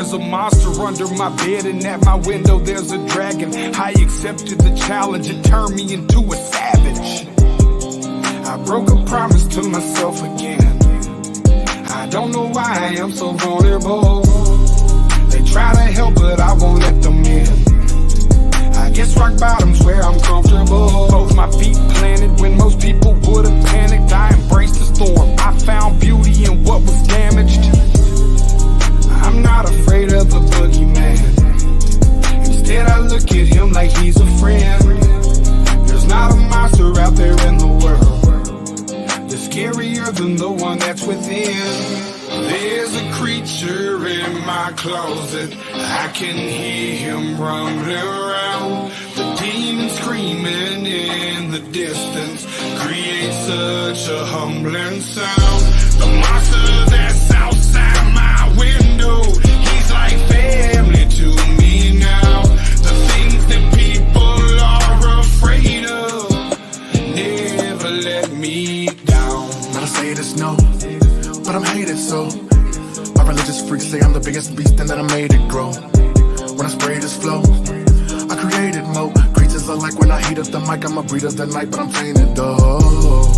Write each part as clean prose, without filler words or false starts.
there's a monster under my bed, and at my window there's a dragon. I accepted the challenge, it turned me into a savage. I broke a promise to myself again. I don't know why I am so vulnerable. They try to help, but I won't let them in. I guess rock bottom's where I'm comfortable. Both my feet planted when most people would have panicked. I embraced the storm. I found beauty in what was damaged. I'm not afraid of the boogeyman. Instead I look at him like he's a friend. There's not a monster out there in the world that's scarier than the one that's within. There's a creature in my closet. I can hear him rumbling around. The demon screaming in the distance creates such a humbling sound. The monster that's outside my window, he's like family to me now. The things that people are afraid of never let me down. Not to say this, no, but I'm hated, so my religious freaks say I'm the biggest beast and that I made it grow. When I spray this flow, I created more creatures are like when I heat up the mic. I'm a breed of the night, but I'm tainted though.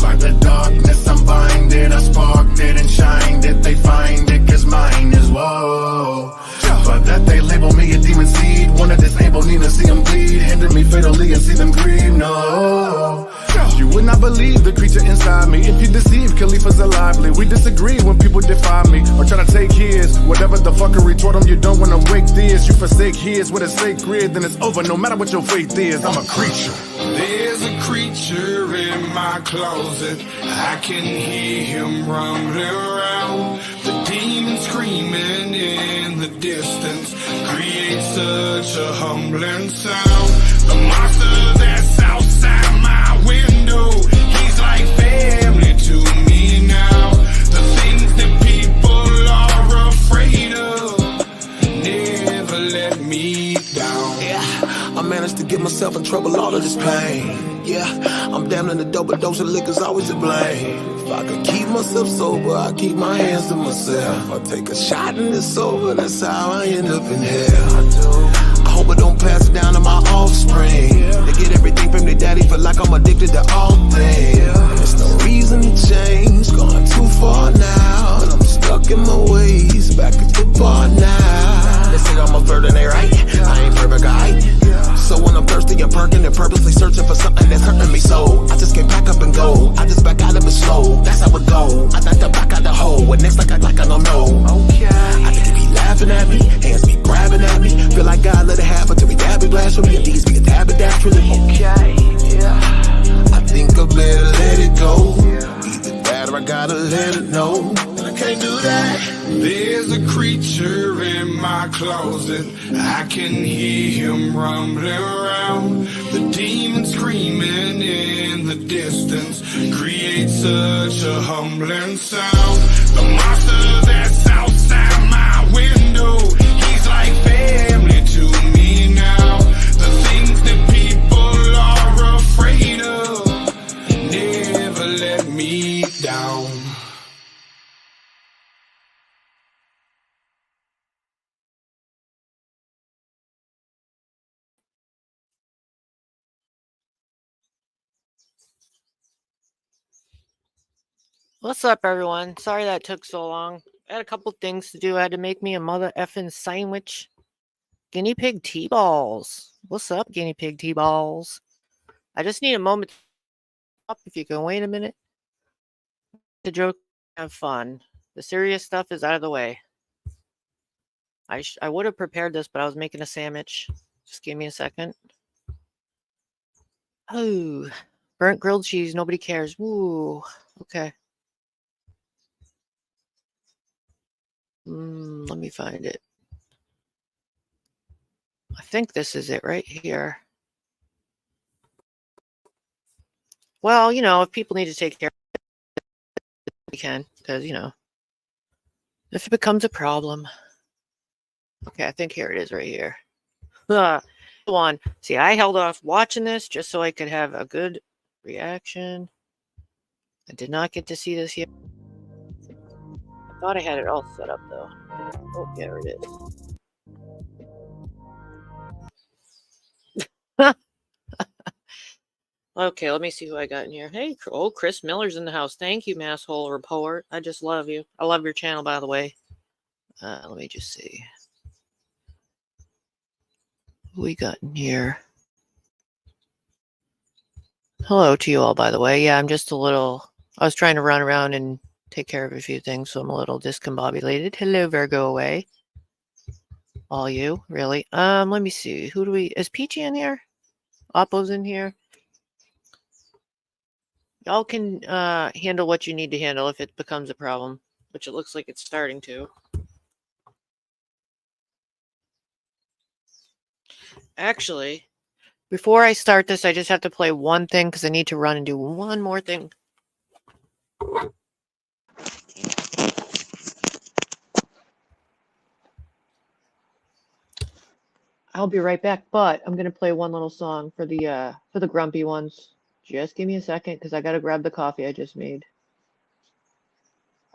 By the darkness I'm binded, I sparked it and shined it. They find it cause mine is woe. But that they label me a demon seed, wanna disable me to see them bleed, hinder me fatally and see them grieve, no. You would not believe the creature inside me. If you deceive, Khalifa's are lively. We disagree when people defy me or try to take his. Whatever the fuckery toward them, you don't wanna wake this. You forsake his with a sacred, then it's over no matter what your faith is. I'm a creature. There's a creature in my closet. I can hear him rumbling around. The demon screaming in the distance creates such a humbling sound. The monster that's outside my window, he's like family to me now. The things that people are afraid of never let me down. I managed to get myself in trouble, all of this pain. Yeah, I'm damn in the double dose of liquor's always to blame. If I could keep myself sober, I keep my hands to myself. I take a shot and it's over, that's how I end up in hell. I hope I don't pass it down to my offspring. They get everything from their daddy, feel like I'm addicted to all things. There's no reason to change, gone too far now. And I'm stuck in my ways, back at the bar now. They say I'm a flirt and they right, I ain't perfect, alright. So when I'm thirsty and perking and purposely searching for something that's hurting me, so I just can't back up and go. I just back out of it slow, that's how it go. I like to back out the hole, and next like I don't know. Okay. I think they be laughing at me, hands be grabbing at me. Feel like God let it happen till we dab it blasphemy, and these be a dab it naturally. Okay, yeah. I think I better let it go. Either that or I gotta let it know. I can't do that. There's a creature in my closet. I can hear him rumbling around. The demon screaming in the distance creates such a humbling sound. The monster that's outside my window, he's like family to me now. The things that people are afraid of never let me down. What's up, everyone? Sorry that took so long. I had a couple things to do. I had to make me a mother effing sandwich. Guinea pig T-balls. What's up, guinea pig T-balls? I just need a moment to stop if you can wait a minute. The joke, have fun. The serious stuff is out of the way. I would have prepared this, but I was making a sandwich. Just give me a second. Oh, burnt grilled cheese. Nobody cares. Ooh, okay. Let me find it. I think this is it right here. Well, you know, if people need to take care of it, we can, because, you know, if it becomes a problem. Okay, I think here it is right here. One. See, I held off watching this just so I could have a good reaction. I did not get to see this yet. Thought I had it all set up though. Oh, there it is. Okay, let me see who I got in here. Hey, oh, Chris Miller's in the house. Thank you, Masshole Report. I just love you. I love your channel, by the way. Let me just see. Who we got in here? Hello to you all, by the way. Yeah, I'm just a little... I was trying to run around and take care of a few things, so I'm a little discombobulated. Hello, Virgo away. All you, really. Let me see. Who do we... Is Peachy in here? Oppo's in here? Y'all can handle what you need to handle if it becomes a problem, which it looks like it's starting to. Actually, before I start this, I just have to play one thing because I need to run and do one more thing. I'll be right back, but I'm gonna play one little song for the grumpy ones. Just give me a second because I gotta grab the coffee I just made.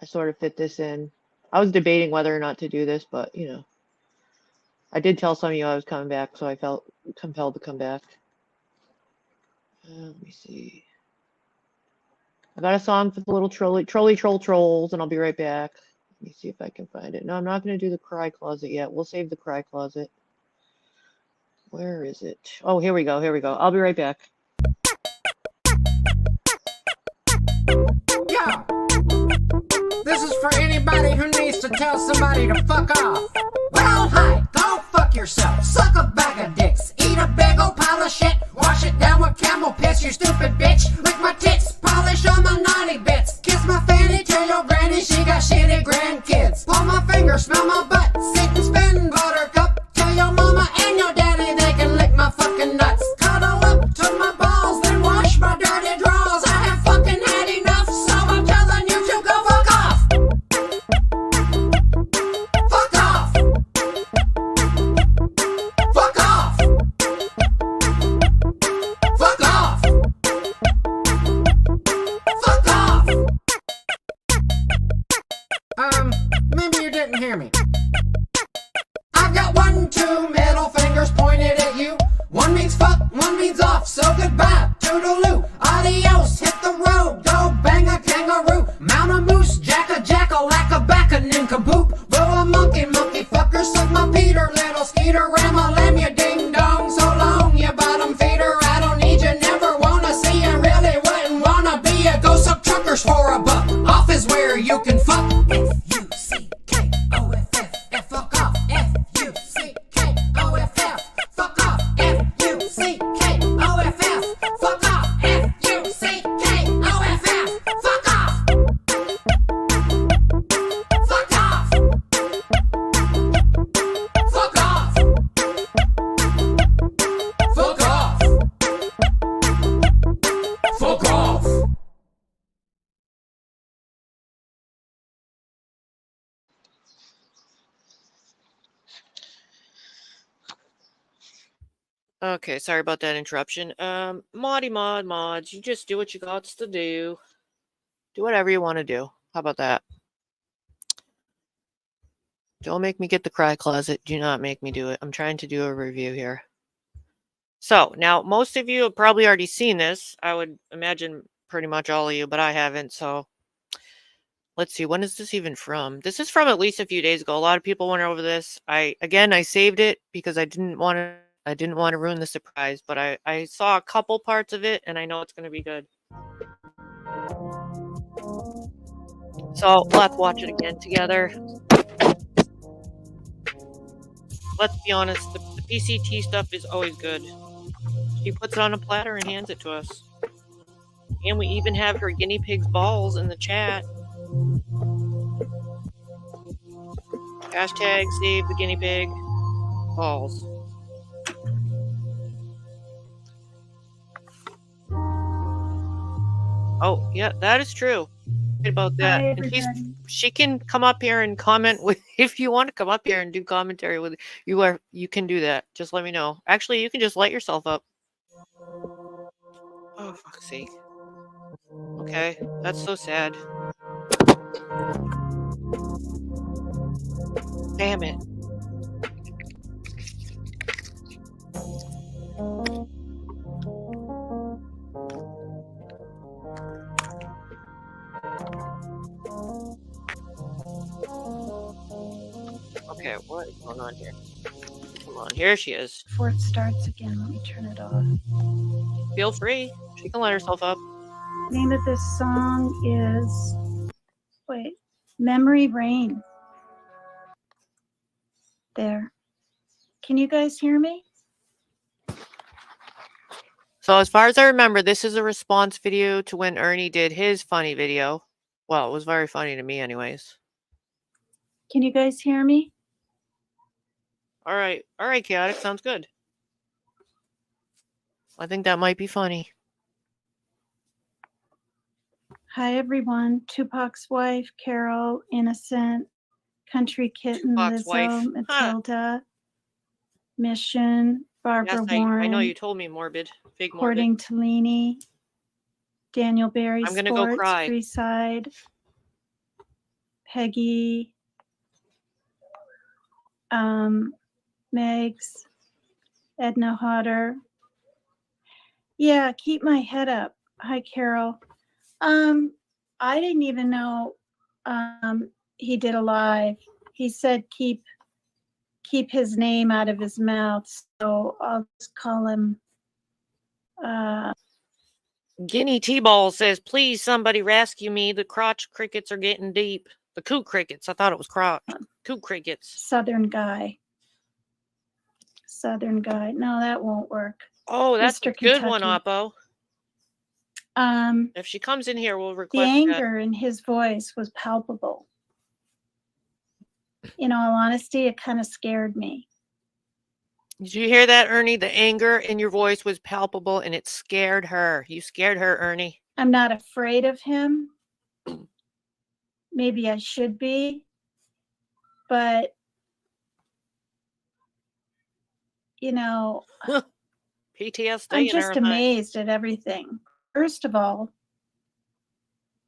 I sort of fit this in. I was debating whether or not to do this, but you know, I did tell some of you I was coming back, so I felt compelled to come back. Let me see. I got a song for the little troll trolls, and I'll be right back. Let me see if I can find it. No, I'm not gonna do the cry closet yet. We'll save the cry closet. Where is it? Oh, here we go. Here we go. I'll be right back. Yo, this is for anybody who needs to tell somebody to fuck off. Well, hi, go fuck yourself. Suck a bag of dicks. Eat a big old pile of shit. Wash it down with camel piss, you stupid bitch. Lick my tits, polish on my naughty bits. Kiss my fanny, tell your granny she got shitty grandkids. Pull my finger, smell my butt. Sit and spin, buttercup. Tell your mama and your daddy they can lick my fucking nuts. Cuddle up to my balls, then wash my dirty drawers. I have fucking had enough, so I'm telling you to go fuck off. Fuck off. Fuck off. Fuck off. Fuck off. Maybe you didn't hear me. I've got 1, 2 middle fingers pointed at you. One means fuck, one means off, so goodbye, toodaloo. Adios, hit the road, go bang a kangaroo. Mount a moose, jack a jackal, lack a back a nincompoop. Boo a monkey, monkey fucker, suck my Peter, little skeeter. Ram a lamb, you ding dong, so long, you bottom feeder. I don't need you, never wanna see you, really wouldn't wanna be you. Go suck truckers for a buck, off is where you can fuck. F-U-C-K-O-F-F, fuck off. F-U-C-K-O-F-F, fuck off. F-U-C-K-O-F-F, fuck off. F-U-C-K-O-F-F, fuck off. Fuck off. Fuck off. Fuck off. Fuck off. Okay, sorry about that interruption. Mods, you just do what you got to do. Do whatever you want to do. How about that? Don't make me get the cry closet. Do not make me do it. I'm trying to do a review here. So, now, most of you have probably already seen this. I would imagine pretty much all of you, but I haven't, so... Let's see, when is this even from? This is from at least a few days ago. A lot of people went over this. I saved it because I didn't want to ruin the surprise, but I saw a couple parts of it and I know it's going to be good. So let's watch it again together. Let's be honest, the PCT stuff is always good. She puts it on a platter and hands it to us. And we even have her guinea pig's balls in the chat. Hashtag save the guinea pig balls. Oh, yeah, that is true. Right about that. Hi, And she can come up here and comment with, if you want to come up here and do commentary with you, you can do that. Just let me know. Actually, you can just light yourself up. Oh, fuck's sake. Okay, that's so sad. Damn it. Okay, what is going on here? Come on, here she is. Before it starts again, let me turn it off. Feel free. She can let herself up. Name of this song is, wait, Memory Rain. There. Can you guys hear me? So as far as I remember, this is a response video to when Ernie did his funny video. Well, it was very funny to me anyways. Can you guys hear me? All right, Chaotic, sounds good. I think that might be funny. Hi, everyone. Tupac's wife, Carol, Innocent, Country Kitten, Tupac's Lizzo, wife. Huh. Matilda, Mission, Barbara Yes, Warren. I know you told me morbid. Big morbid. Courting Tellini, Daniel Barry I'm gonna Sports, go cry. Freeside, Peggy, Megs, Edna Hodder. Yeah, keep my head up. Hi, Carol. I didn't even know he did a live. He said keep his name out of his mouth, so I'll just call him Guinea T-Ball says, please somebody rescue me. The crotch crickets are getting deep. The coo crickets. I thought it was crotch. Coo crickets. Southern Guy. Southern Guy. No, that won't work. Oh, that's Mr. a good one, Kentucky. Oppo. If she comes in here, we'll The request anger in his voice was palpable. In all honesty, it kind of scared me. Did you hear that, Ernie? The anger in your voice was palpable and it scared her. You scared her, Ernie. I'm not afraid of him. Maybe I should be, but you know, PTSD. I'm just amazed at everything. First of all,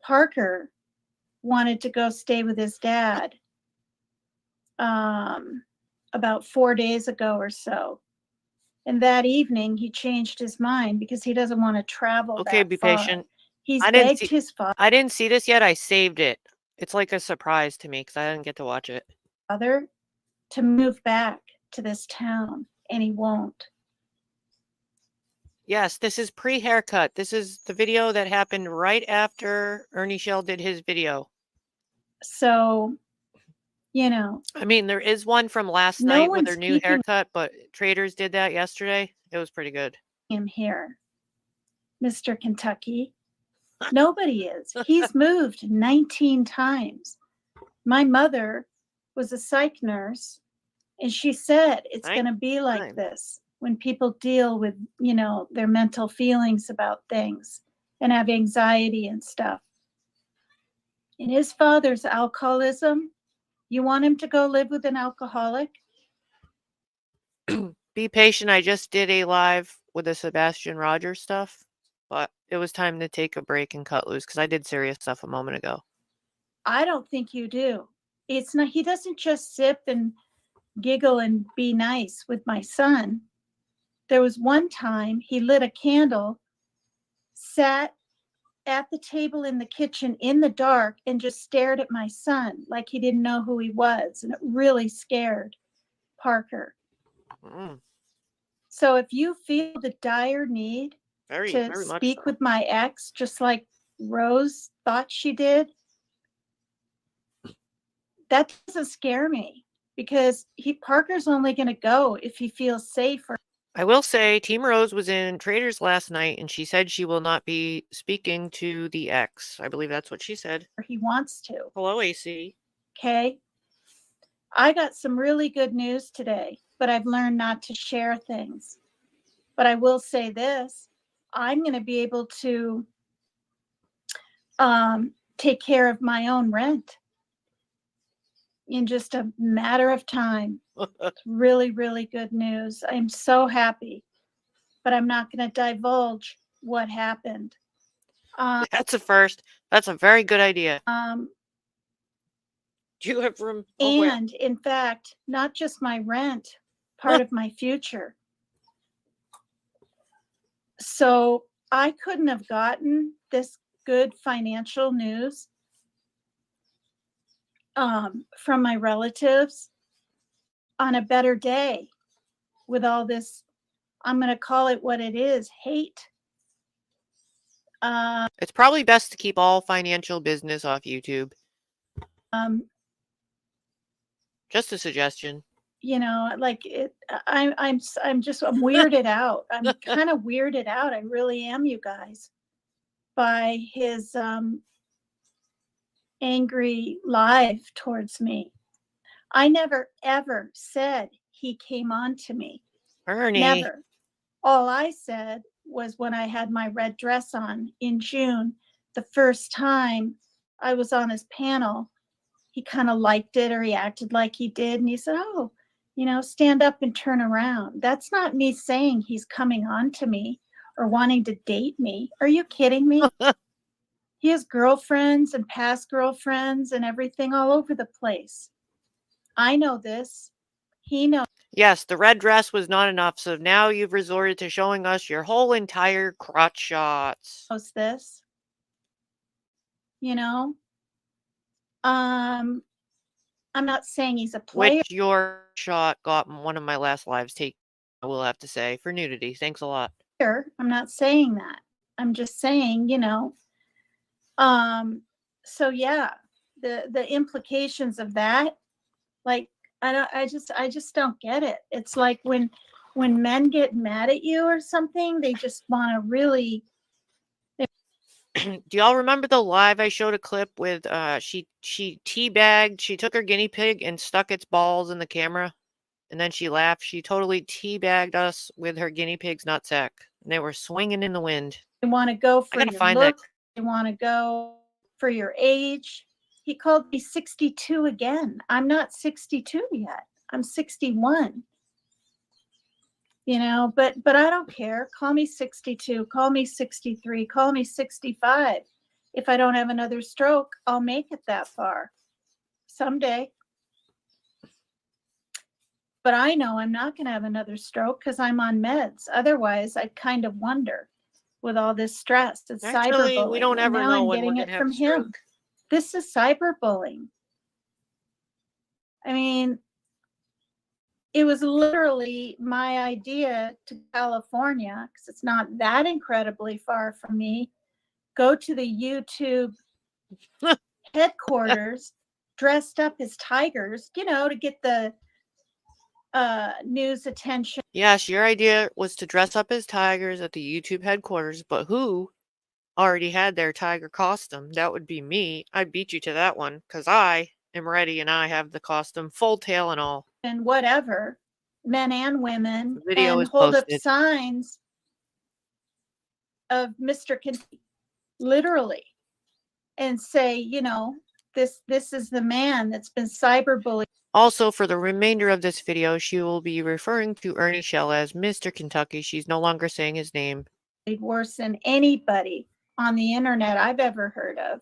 Parker wanted to go stay with his dad about 4 days ago or so. And that evening he changed his mind because he doesn't want to travel. Okay, that be far. patient. He's begged his father. I didn't see this yet. I saved it. It's like a surprise to me because I didn't get to watch it. Father to move back to this town, and he won't. Yes, this is pre-haircut. This is the video that happened right after Ernie Shell did his video. So, you know. I mean, there is one from last night with her new haircut, but Traders did that yesterday. It was pretty good. Him here, Mr. Kentucky. Nobody is. He's moved 19 times. My mother was a psych nurse, and she said it's going to be like this when people deal with, you know, their mental feelings about things and have anxiety and stuff. In his father's alcoholism, you want him to go live with an alcoholic? Be patient. I just did a live with the Sebastian Rogers stuff, but it was time to take a break and cut loose because I did serious stuff a moment ago. I don't think you do. It's not, he doesn't just sip and giggle and be nice with my son. There was one time he lit a candle, sat at the table in the kitchen in the dark and just stared at my son like he didn't know who he was. And it really scared Parker. So if you feel the dire need to speak with my ex, just like Rose thought she did, that doesn't scare me because Parker's only going to go if he feels safe. I will say Team Rose was in Traders last night and she said she will not be speaking to the ex. I believe that's what she said. He wants to. Hello, AC. Okay. I got some really good news today, but I've learned not to share things. But I will say this, I'm going to be able to take care of my own rent in just a matter of time. It's really, really good news. I'm so happy, but I'm not going to divulge what happened. That's a first. That's a very good idea. Do you have room? Oh, wait. And in fact, not just my rent, part of my future. So I couldn't have gotten this good financial news from my relatives on a better day with all this, I'm going to call it what it is, hate. It's probably best to keep all financial business off YouTube. Just a suggestion. You know, like I'm weirded out. I'm kind of weirded out. I really am, you guys, by his angry live towards me. I never ever said he came on to me. Ernie. Never. All I said was when I had my red dress on in June, the first time I was on his panel, he kind of liked it, or he acted like he did. And he said, oh, you know, stand up and turn around. That's not me saying he's coming on to me or wanting to date me. Are you kidding me? He has girlfriends and past girlfriends and everything all over the place. I know this. He knows. Yes, the red dress was not enough, so now you've resorted to showing us your whole entire crotch shots. This. You know? I'm not saying he's a player. Which your shot got one of my last lives taken, I will have to say, for nudity. Thanks a lot. I'm not saying that. I'm just saying, you know. So yeah, the implications of that, like, I just don't get it. It's like when men get mad at you or something, they just want to really. Do y'all remember the live I showed a clip with she teabagged, she took her guinea pig and stuck its balls in the camera, and then she laughed. She totally teabagged us with her guinea pig's nutsack, and they were swinging in the wind. They want to go for I gotta your find look. that. They want to go for your age. He called me 62 again. I'm not 62 yet. I'm 61. You know, but I don't care. Call me 62, call me 63, call me 65. If I don't have another stroke, I'll make it that far someday. But I know I'm not going to have another stroke because I'm on meds. Otherwise, I'd kind of wonder with all this stress. It's Actually, cyberbullying. we don't ever now know I'm when getting we're it gonna have from a stroke. him. This is cyberbullying. I mean, it was literally my idea to California, because it's not that incredibly far from me. Go to the YouTube headquarters, dressed up as tigers, you know, to get the news attention. Yes, your idea was to dress up as tigers at the YouTube headquarters, but who already had their tiger costume? That would be me. I beat you to that one, because I am ready and I have the costume, full tail and all. And whatever, men and women, Video and is hold posted. up signs of Mr. Literally, and say, you know, this is the man that's been cyberbullied. Also, for the remainder of this video, she will be referring to Ernie Shell as Mr. Kentucky. She's no longer saying his name. Worse than anybody on the internet I've ever heard of.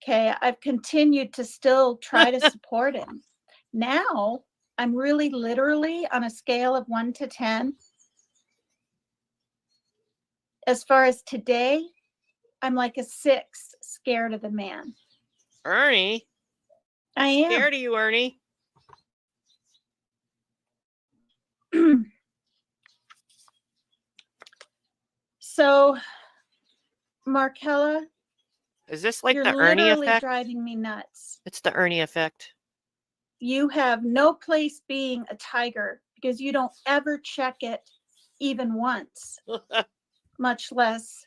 Okay, I've continued to still try to support him. Now, I'm really literally on a scale of 1 to 10. As far as today, I'm like a 6, scared of the man. Ernie? I am. Scared of you, Ernie? So, Markella, Is this like you're the Ernie literally effect? driving me nuts. It's the Ernie effect. You have no place being a tiger because you don't ever check it even once, much less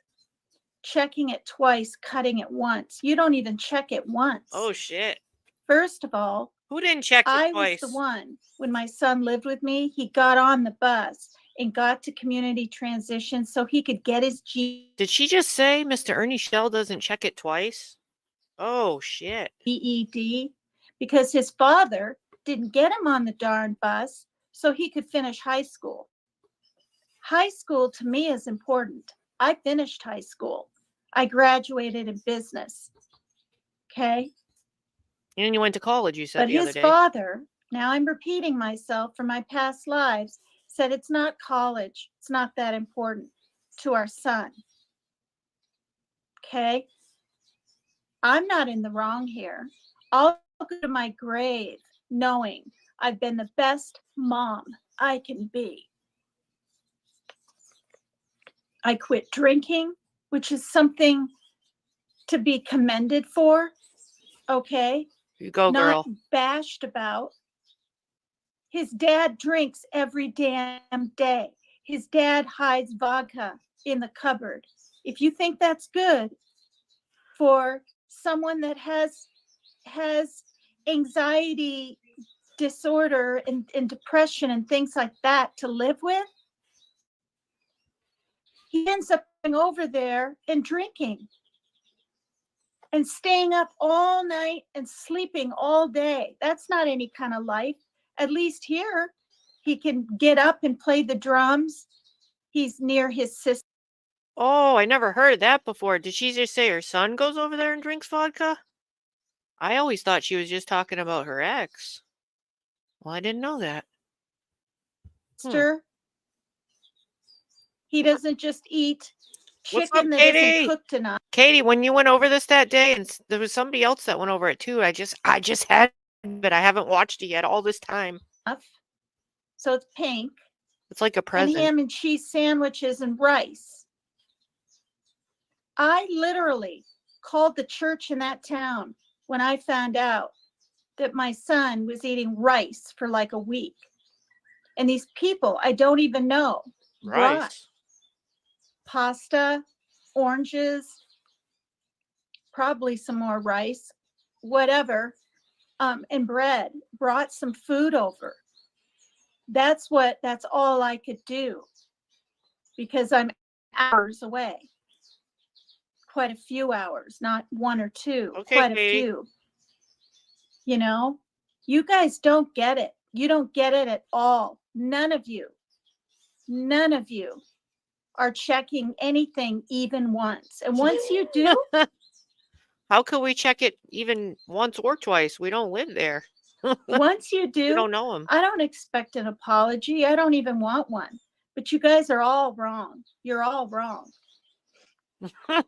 checking it twice, cutting it once. You don't even check it once. Oh, shit. First of all, who didn't check it twice? I was the one, when my son lived with me, he got on the bus and got to community transition so he could get his Did she just say Mr. Ernie Shell doesn't check it twice? Oh, shit. GED, because his father didn't get him on the darn bus so he could finish high school. High school to me is important. I finished high school. I graduated in business. Okay. And you went to college, you said But the other his day. father, now I'm repeating myself from my past lives, said it's not college. It's not that important to our son. Okay? I'm not in the wrong here. I'll go to my grave knowing I've been the best mom I can be. I quit drinking, which is something to be commended for. Okay? You go, Not girl. bashed about. His dad drinks every damn day. His dad hides vodka in the cupboard. If you think that's good for someone that has anxiety disorder and depression and things like that to live with, he ends up going over there and drinking and staying up all night and sleeping all day. That's not any kind of life. At least here, he can get up and play the drums. He's near his sister. Oh, I never heard of that before. Did she just say her son goes over there and drinks vodka? I always thought she was just talking about her ex. Well, I didn't know that. He doesn't just eat What's chicken up, that Katie? isn't cooked enough. Katie, when you went over this that day, and there was somebody else that went over it too. I just had it, but I haven't watched it yet all this time. So it's pink. It's like a And present. ham and cheese sandwiches and rice. I literally called the church in that town when I found out that my son was eating rice for like a week. And these people I don't even know brought Rice. pasta, oranges, probably some more rice, whatever, and bread, brought some food over. That's all I could do because I'm hours away. Quite a few hours, not one or two, Okay, quite a Katie. few. You know, you guys don't get it. You don't get it at all. None of you are checking anything even once. And once you do, how could we check it even once or twice? We don't live there. once you do, We don't know him. I don't expect an apology. I don't even want one. But you guys are all wrong. You're all wrong. I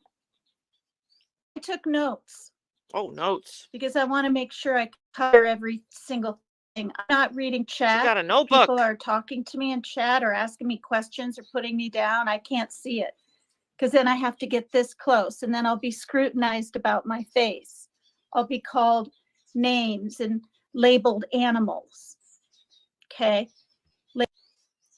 took notes. Oh, notes. Because I want to make sure I cover every single thing. I'm not reading chat. She got a notebook. People are talking to me in chat or asking me questions or putting me down. I can't see it because then I have to get this close and then I'll be scrutinized about my face. I'll be called names and labeled animals. Okay.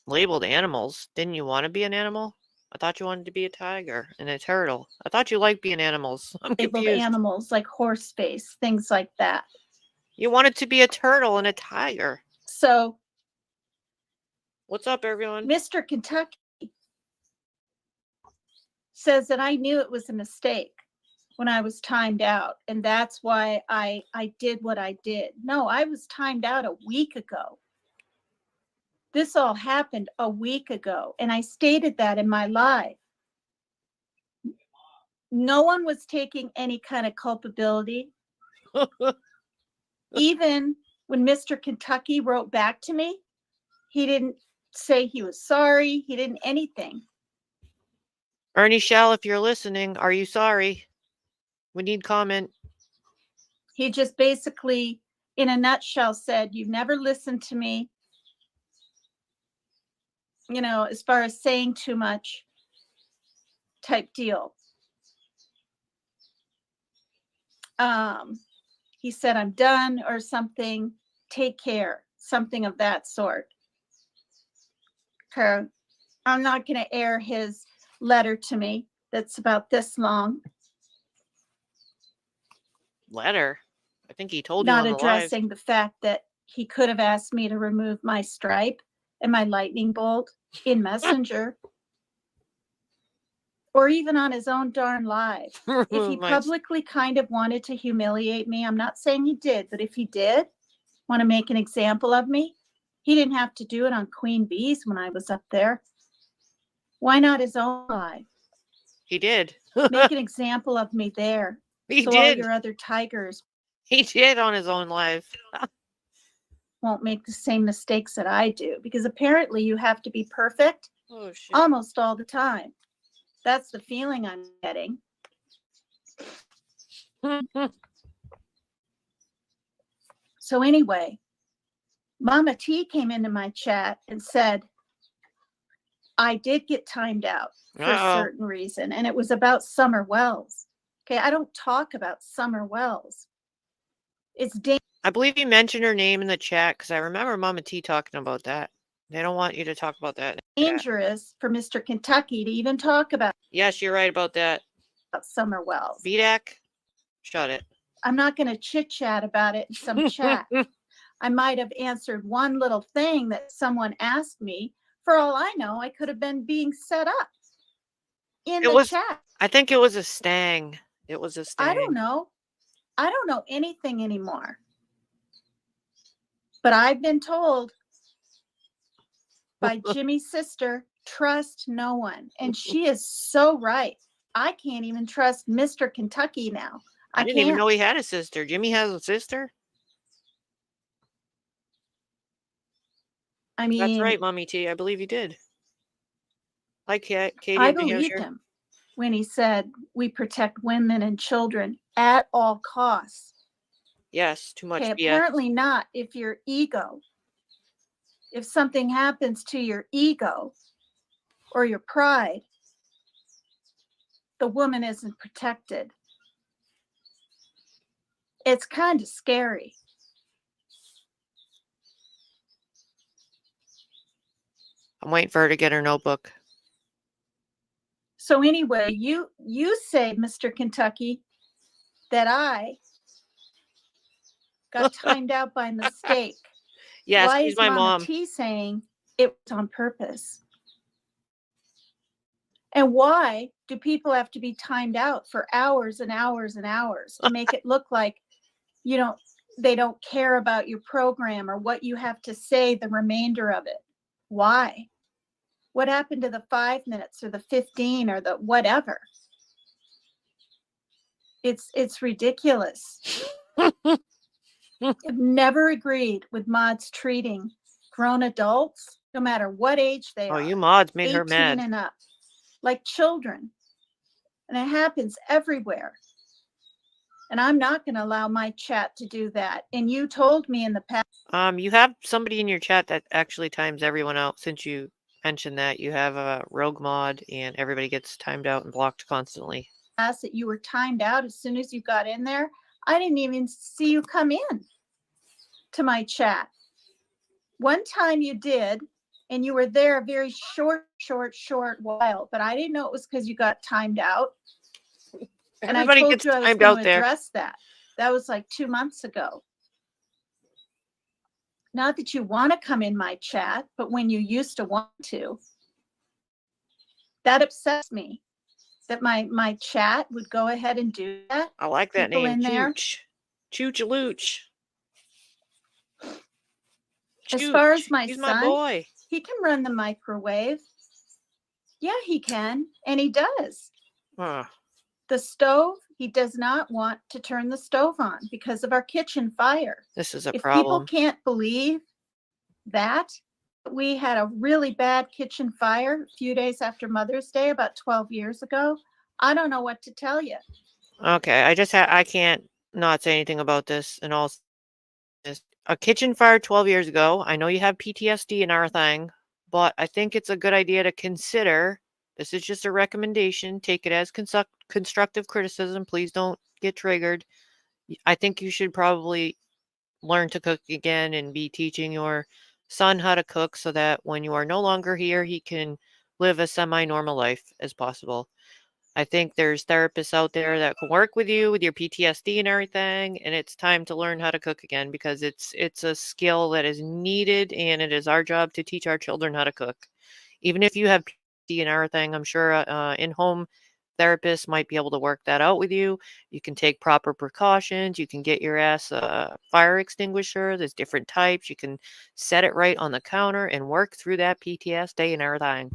Labeled animals. Didn't you want to be an animal? I thought you wanted to be a tiger and a turtle. I thought you liked being animals. I'm Labeled confused. animals like horse face, things like that. You wanted to be a turtle and a tiger. So, what's up, everyone? Mr. Kentucky says that I knew it was a mistake when I was timed out, and that's why I did what I did. No, I was timed out a week ago. This all happened a week ago, and I stated that in my live. No one was taking any kind of culpability. Even when Mr. Kentucky wrote back to me, he didn't say he was sorry. He didn't anything. Ernie Shell, if you're listening, are you sorry? We need comment. He just basically, in a nutshell, said, "You've never listened to me. You know, as far as saying too much type deal." He said, "I'm done," or something. "Take care," something of that sort. Okay. I'm not going to air his letter to me that's about this long. Letter? I think he told you Not on the live. addressing the fact that he could have asked me to remove my stripe and my lightning bolt in Messenger. Or even on his own darn live. If he publicly kind of wanted to humiliate me, I'm not saying he did, but if he did want to make an example of me, he didn't have to do it on Queen Bees when I was up there. Why not his own live? He did. Make an example of me there. He so did. all your other tigers He did on his own live. won't make the same mistakes that I do, because apparently you have to be perfect Oh shit. almost all the time. That's the feeling I'm getting. So anyway, Mama T came into my chat and said, I did get timed out for a certain reason, and it was about Summer Wells. Okay, I don't talk about Summer Wells. It's I believe you mentioned her name in the chat because I remember Mama T talking about that. They don't want you to talk about that. dangerous for Mr. Kentucky to even talk about Yes, you're right about that. Summer Wells. VDAC, shut it. I'm not going to chit chat about it in some chat. I might have answered one little thing that someone asked me. For all I know, I could have been being set up in the chat. I think it was a stang. It was a stang. I don't know. I don't know anything anymore. But I've been told by Jimmy's sister, trust no one. And she is so right. I can't even trust Mr. Kentucky now. I didn't even know he had a sister. Jimmy has a sister? I mean, that's right, Mommy T. I believe you did. Like Katie. I believed him when he said we protect women and children at all costs. Yes, too much BS. Apparently not if your ego, if something happens to your ego or your pride, the woman isn't protected. It's kind of scary. I'm waiting for her to get her notebook. So anyway, you say, Mr. Kentucky, that I got timed out by mistake. Yes, why she's is my Mama mom. T saying it was on purpose? And why do people have to be timed out for hours and hours and hours to make it look like they don't care about your program or what you have to say the remainder of it? Why? What happened to the 5 minutes or the 15 or the whatever? It's ridiculous. I've never agreed with mods treating grown adults, no matter what age they are. Oh, you mods made her 18 mad. and up, like children. And it happens everywhere. And I'm not going to allow my chat to do that. And you told me in the past. You have somebody in your chat that actually times everyone out. Since you mentioned that, you have a rogue mod and everybody gets timed out and blocked constantly. That you were timed out as soon as you got in there. I didn't even see you come in to my chat. One time you did, and you were there a very short while, but I didn't know it was because you got timed out. And Everybody I told gets you I was timed going out to there. address that. That was like 2 months ago. Not that you want to come in my chat, but when you used to want to, that upsets me that my chat would go ahead and do that. I like that People name, in there. Chooch-a-looch. As far as He's son, my boy. He can run the microwave. Yeah, he can, and he does. The stove, he does not want to turn the stove on because of our kitchen fire. This is a If problem. people can't believe that, we had a really bad kitchen fire a few days after Mother's Day about 12 years ago. I don't know what to tell you. Okay, I can't not say anything about this. And all a kitchen fire 12 years ago. I know you have PTSD and everything, but I think it's a good idea to consider. This is just a recommendation. Take it as constructive criticism. Please don't get triggered. I think you should probably learn to cook again and be teaching your son how to cook so that when you are no longer here, he can live a semi-normal life as possible. I think there's therapists out there that can work with you with your PTSD and everything, and it's time to learn how to cook again because it's a skill that is needed, and it is our job to teach our children how to cook. Even if you have PTSD and everything, I'm sure in-home therapists might be able to work that out with you. You can take proper precautions. You can get your ass a fire extinguisher. There's different types. You can set it right on the counter and work through that PTSD and everything.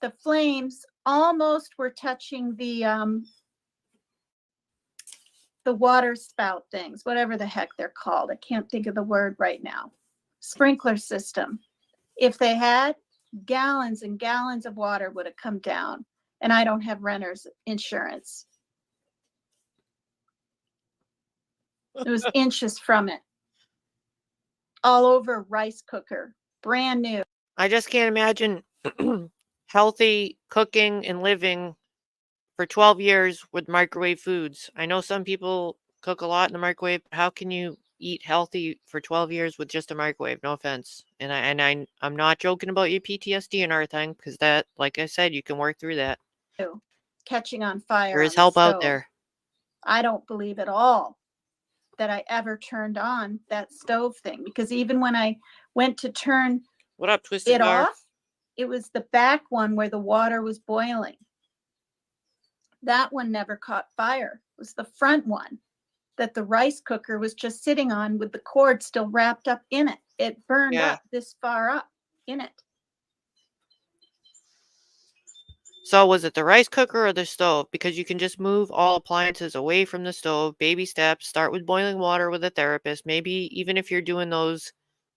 The flames almost were touching the the water spout things, whatever the heck they're called. I can't think of the word right now. Sprinkler system. If they had, gallons and gallons of water would have come down, and I don't have renter's insurance. It was inches from it. All over rice cooker, brand new. I just can't imagine healthy cooking and living for 12 years with microwave foods. I know some people cook a lot in the microwave. How can you eat healthy for 12 years with just a microwave? No offense. And I'm not joking about your PTSD and everything, because that, like I said, you can work through that. Catching on fire. There is on the help out stove. there. I don't believe at all that I ever turned on that stove thing, because even when I went to turn What up, Twisted it Bar? off, it was the back one where the water was boiling. That one never caught fire. It was the front one that the rice cooker was just sitting on with the cord still wrapped up in it. It burned Yeah. up this far up in it. So was it the rice cooker or the stove? Because you can just move all appliances away from the stove. Baby steps. Start with boiling water with a therapist. Maybe even if you're doing those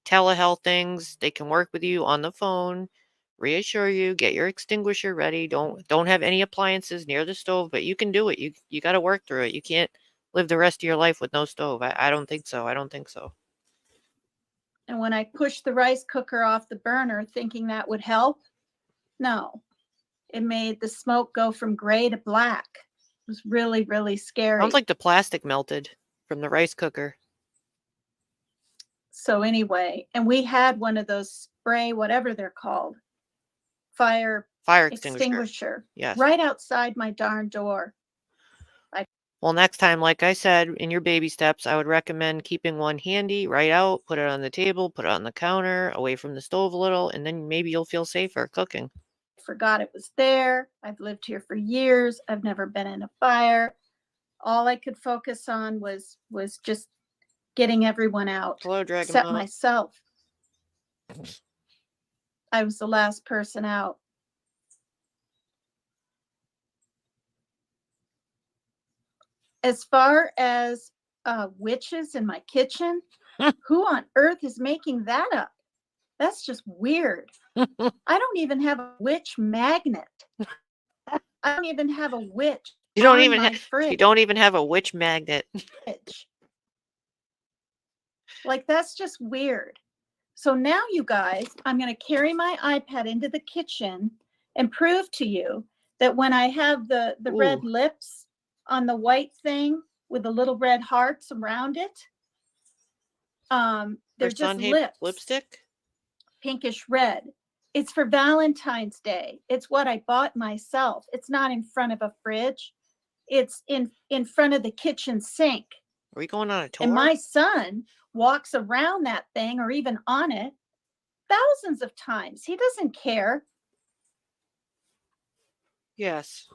telehealth things, they can work with you on the phone, reassure you, get your extinguisher ready. Don't have any appliances near the stove, but you can do it. You got to work through it. You can't live the rest of your life with no stove. I don't think so. I don't think so. And when I pushed the rice cooker off the burner thinking that would help, no. It made the smoke go from gray to black. It was really, really scary. Sounds like the plastic melted from the rice cooker. So anyway, and we had one of those spray, whatever they're called, fire extinguisher Yes. right outside my darn door. Well, next time, like I said, in your baby steps, I would recommend keeping one handy right out, put it on the table, put it on the counter, away from the stove a little, and then maybe you'll feel safer cooking. Forgot it was there. I've lived here for years. I've never been in a fire. All I could focus on was just getting everyone out, Hello, Dragon except Mount. myself. I was the last person out. As far as witches in my kitchen, who on earth is making that up? That's just weird. I don't even have a witch magnet. I don't even have a witch. You don't on even my have fridge. you don't even have a witch magnet. Like, that's just weird. So now, you guys, I'm going to carry my iPad into the kitchen and prove to you that when I have the red Ooh. lips on the white thing with the little red hearts around it, they're For just Sunhay lips. lipstick? Pinkish red. It's for Valentine's Day. It's what I bought myself. It's not in front of a fridge. It's in front of the kitchen sink. Are we going on a tour? And my son walks around that thing or even on it thousands of times. He doesn't care. Yes.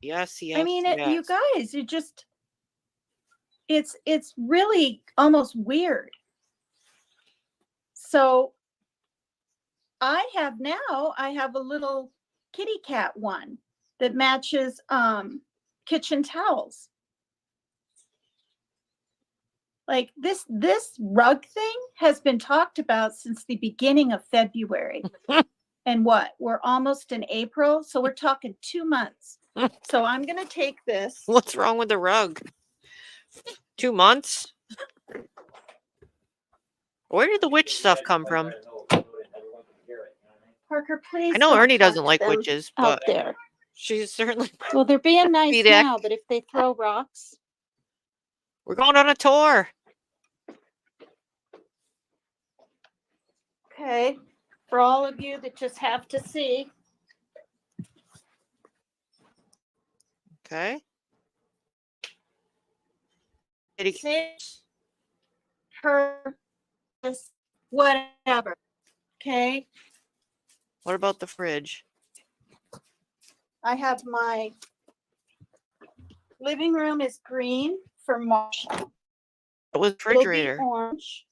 Yes, I mean, yes. you guys, you just, it's really almost weird. So I have a little kitty cat one that matches kitchen towels. Like, this rug thing has been talked about since the beginning of February. And what? We're almost in April, so we're talking 2 months. So I'm going to take this. What's wrong with the rug? 2 months? Where did the witch stuff come from? Parker, please. I know don't Ernie doesn't touch like them witches, out but there. she's certainly. Well, they're being nice See that? now, but if they throw rocks. We're going on a tour. Okay. For all of you that just have to see. Okay. Six, her, this, whatever. Okay. What about the fridge? I have my living room is green for March. What was the It'll be refrigerator? orange.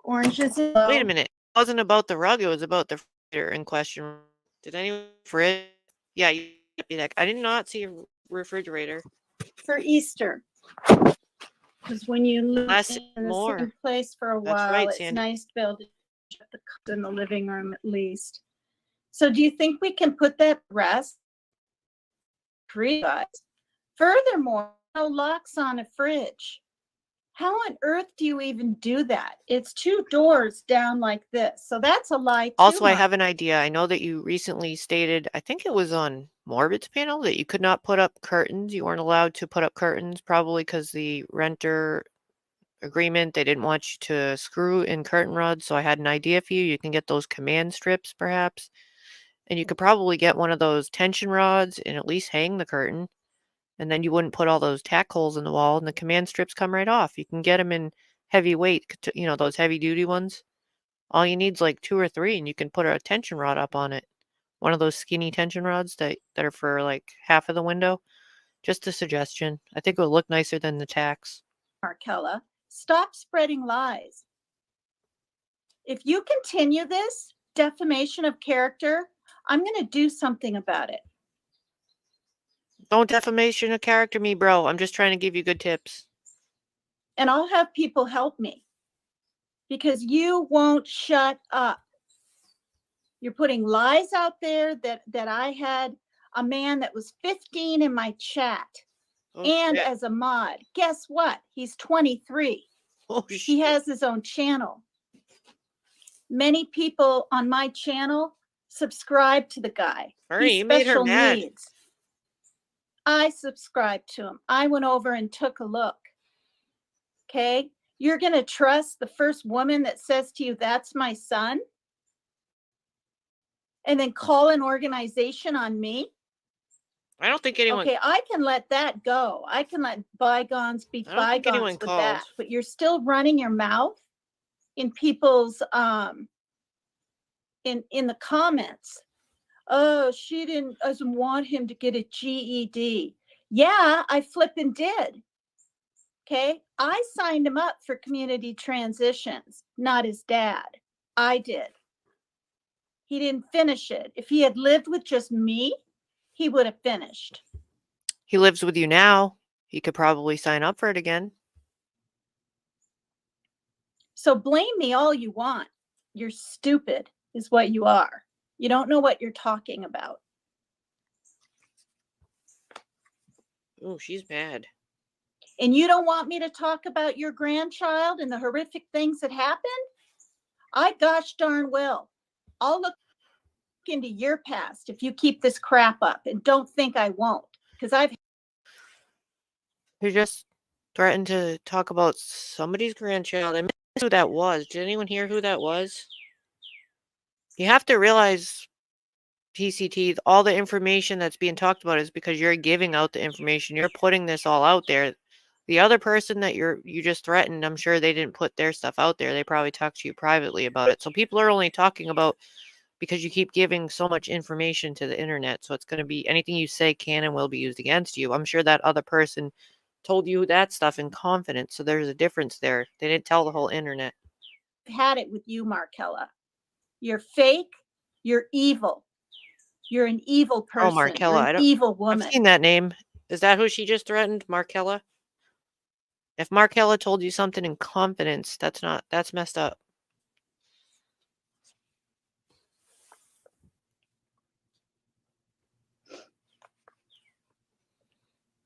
Orange is in Wait a minute. It wasn't about the rug. It was about the refrigerator in question. Did anyone fridge? Yeah, you I did not see a refrigerator. for Easter. Because when you live Less in the more. same place for a That's while, right, it's Sandy. nice to be able to shut the cups in the living room at least. So do you think we can put that to rest? Furthermore, no locks on a fridge. How on earth do you even do that? It's 2 doors down like this. So that's a lie too. Also, I Mark. have an idea. I know that you recently stated, I think it was on Morbid's panel, that you could not put up curtains. You weren't allowed to put up curtains, probably because the renter agreement, they didn't want you to screw in curtain rods. So I had an idea for you. You can get those command strips, perhaps. And you could probably get one of those tension rods and at least hang the curtain. And then you wouldn't put all those tack holes in the wall, and the command strips come right off. You can get them in heavy weight, those heavy duty ones. All you need is like 2 or 3, and you can put a tension rod up on it. One of those skinny tension rods that are for like half of the window. Just a suggestion. I think it would look nicer than the tacks. Markella, stop spreading lies. If you continue this defamation of character, I'm going to do something about it. Don't defamation of character me, bro. I'm just trying to give you good tips. And I'll have people help me because you won't shut up. You're putting lies out there that I had a man that was 15 in my chat and shit. as a mod. Guess what? He's 23. Oh, He shit. has his own channel. Many people on my channel subscribe to the guy. Ernie, He's you made her special mad. needs. I subscribed to him. I went over and took a look. Okay. You're going to trust the first woman that says to you, that's my son? And then call an organization on me? I don't think anyone. Okay, I can let that go. I can let bygones be I don't think anyone bygones with called. that. But you're still running your mouth in people's in the comments. Oh, she doesn't want him to get a GED. Yeah, I flippin' did. Okay, I signed him up for community transitions, not his dad. I did. He didn't finish it. If he had lived with just me, he would have finished. He lives with you now. He could probably sign up for it again. So blame me all you want. You're stupid, is what you are. You don't know what you're talking about. Oh, she's mad. And you don't want me to talk about your grandchild and the horrific things that happened? I gosh darn will. I'll look into your past if you keep this crap up, and don't think I won't, because I've. You just threatened to talk about somebody's grandchild. I missed who that was. Did anyone hear who that was? You have to realize, PCT, all the information that's being talked about is because you're giving out the information. You're putting this all out there. The other person that you just threatened, I'm sure they didn't put their stuff out there. They probably talked to you privately about it. So people are only talking about because you keep giving so much information to the internet. So it's going to be anything you say can and will be used against you. I'm sure that other person told you that stuff in confidence. So there's a difference there. They didn't tell the whole internet. Had it with you, Markella. You're fake. You're evil. You're an evil person. Oh, Markella. You're an evil woman. I've seen that name. Is that who she just threatened? Markella? If Markella told you something in confidence, that's messed up.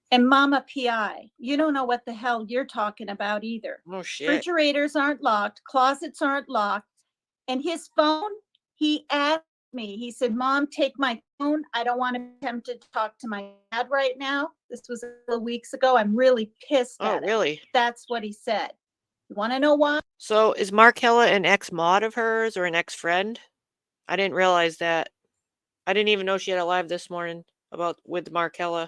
And Mama PI, you don't know what the hell you're talking about either. Oh, shit. Refrigerators aren't locked. Closets aren't locked. And his phone, he asked me, he said, Mom, take my phone. I don't want to be tempted to talk to my dad right now. This was a couple of weeks ago. I'm really pissed at Oh, it. really? That's what he said. You want to know why? So is Markella an ex-mod of hers or an ex-friend? I didn't realize that. I didn't even know she had a live this morning with Markella.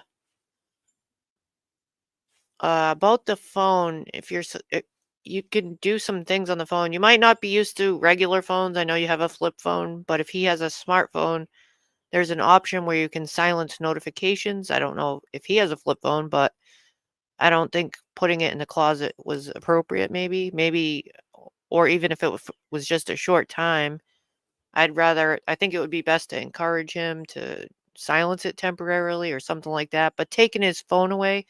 About the phone, if you can do some things on the phone. You might not be used to regular phones. I know you have a flip phone, but if he has a smartphone, there's an option where you can silence notifications. I don't know if he has a flip phone, but I don't think putting it in the closet was appropriate. Maybe, or even if it was just a short time, I think it would be best to encourage him to silence it temporarily or something like that. But taking his phone away,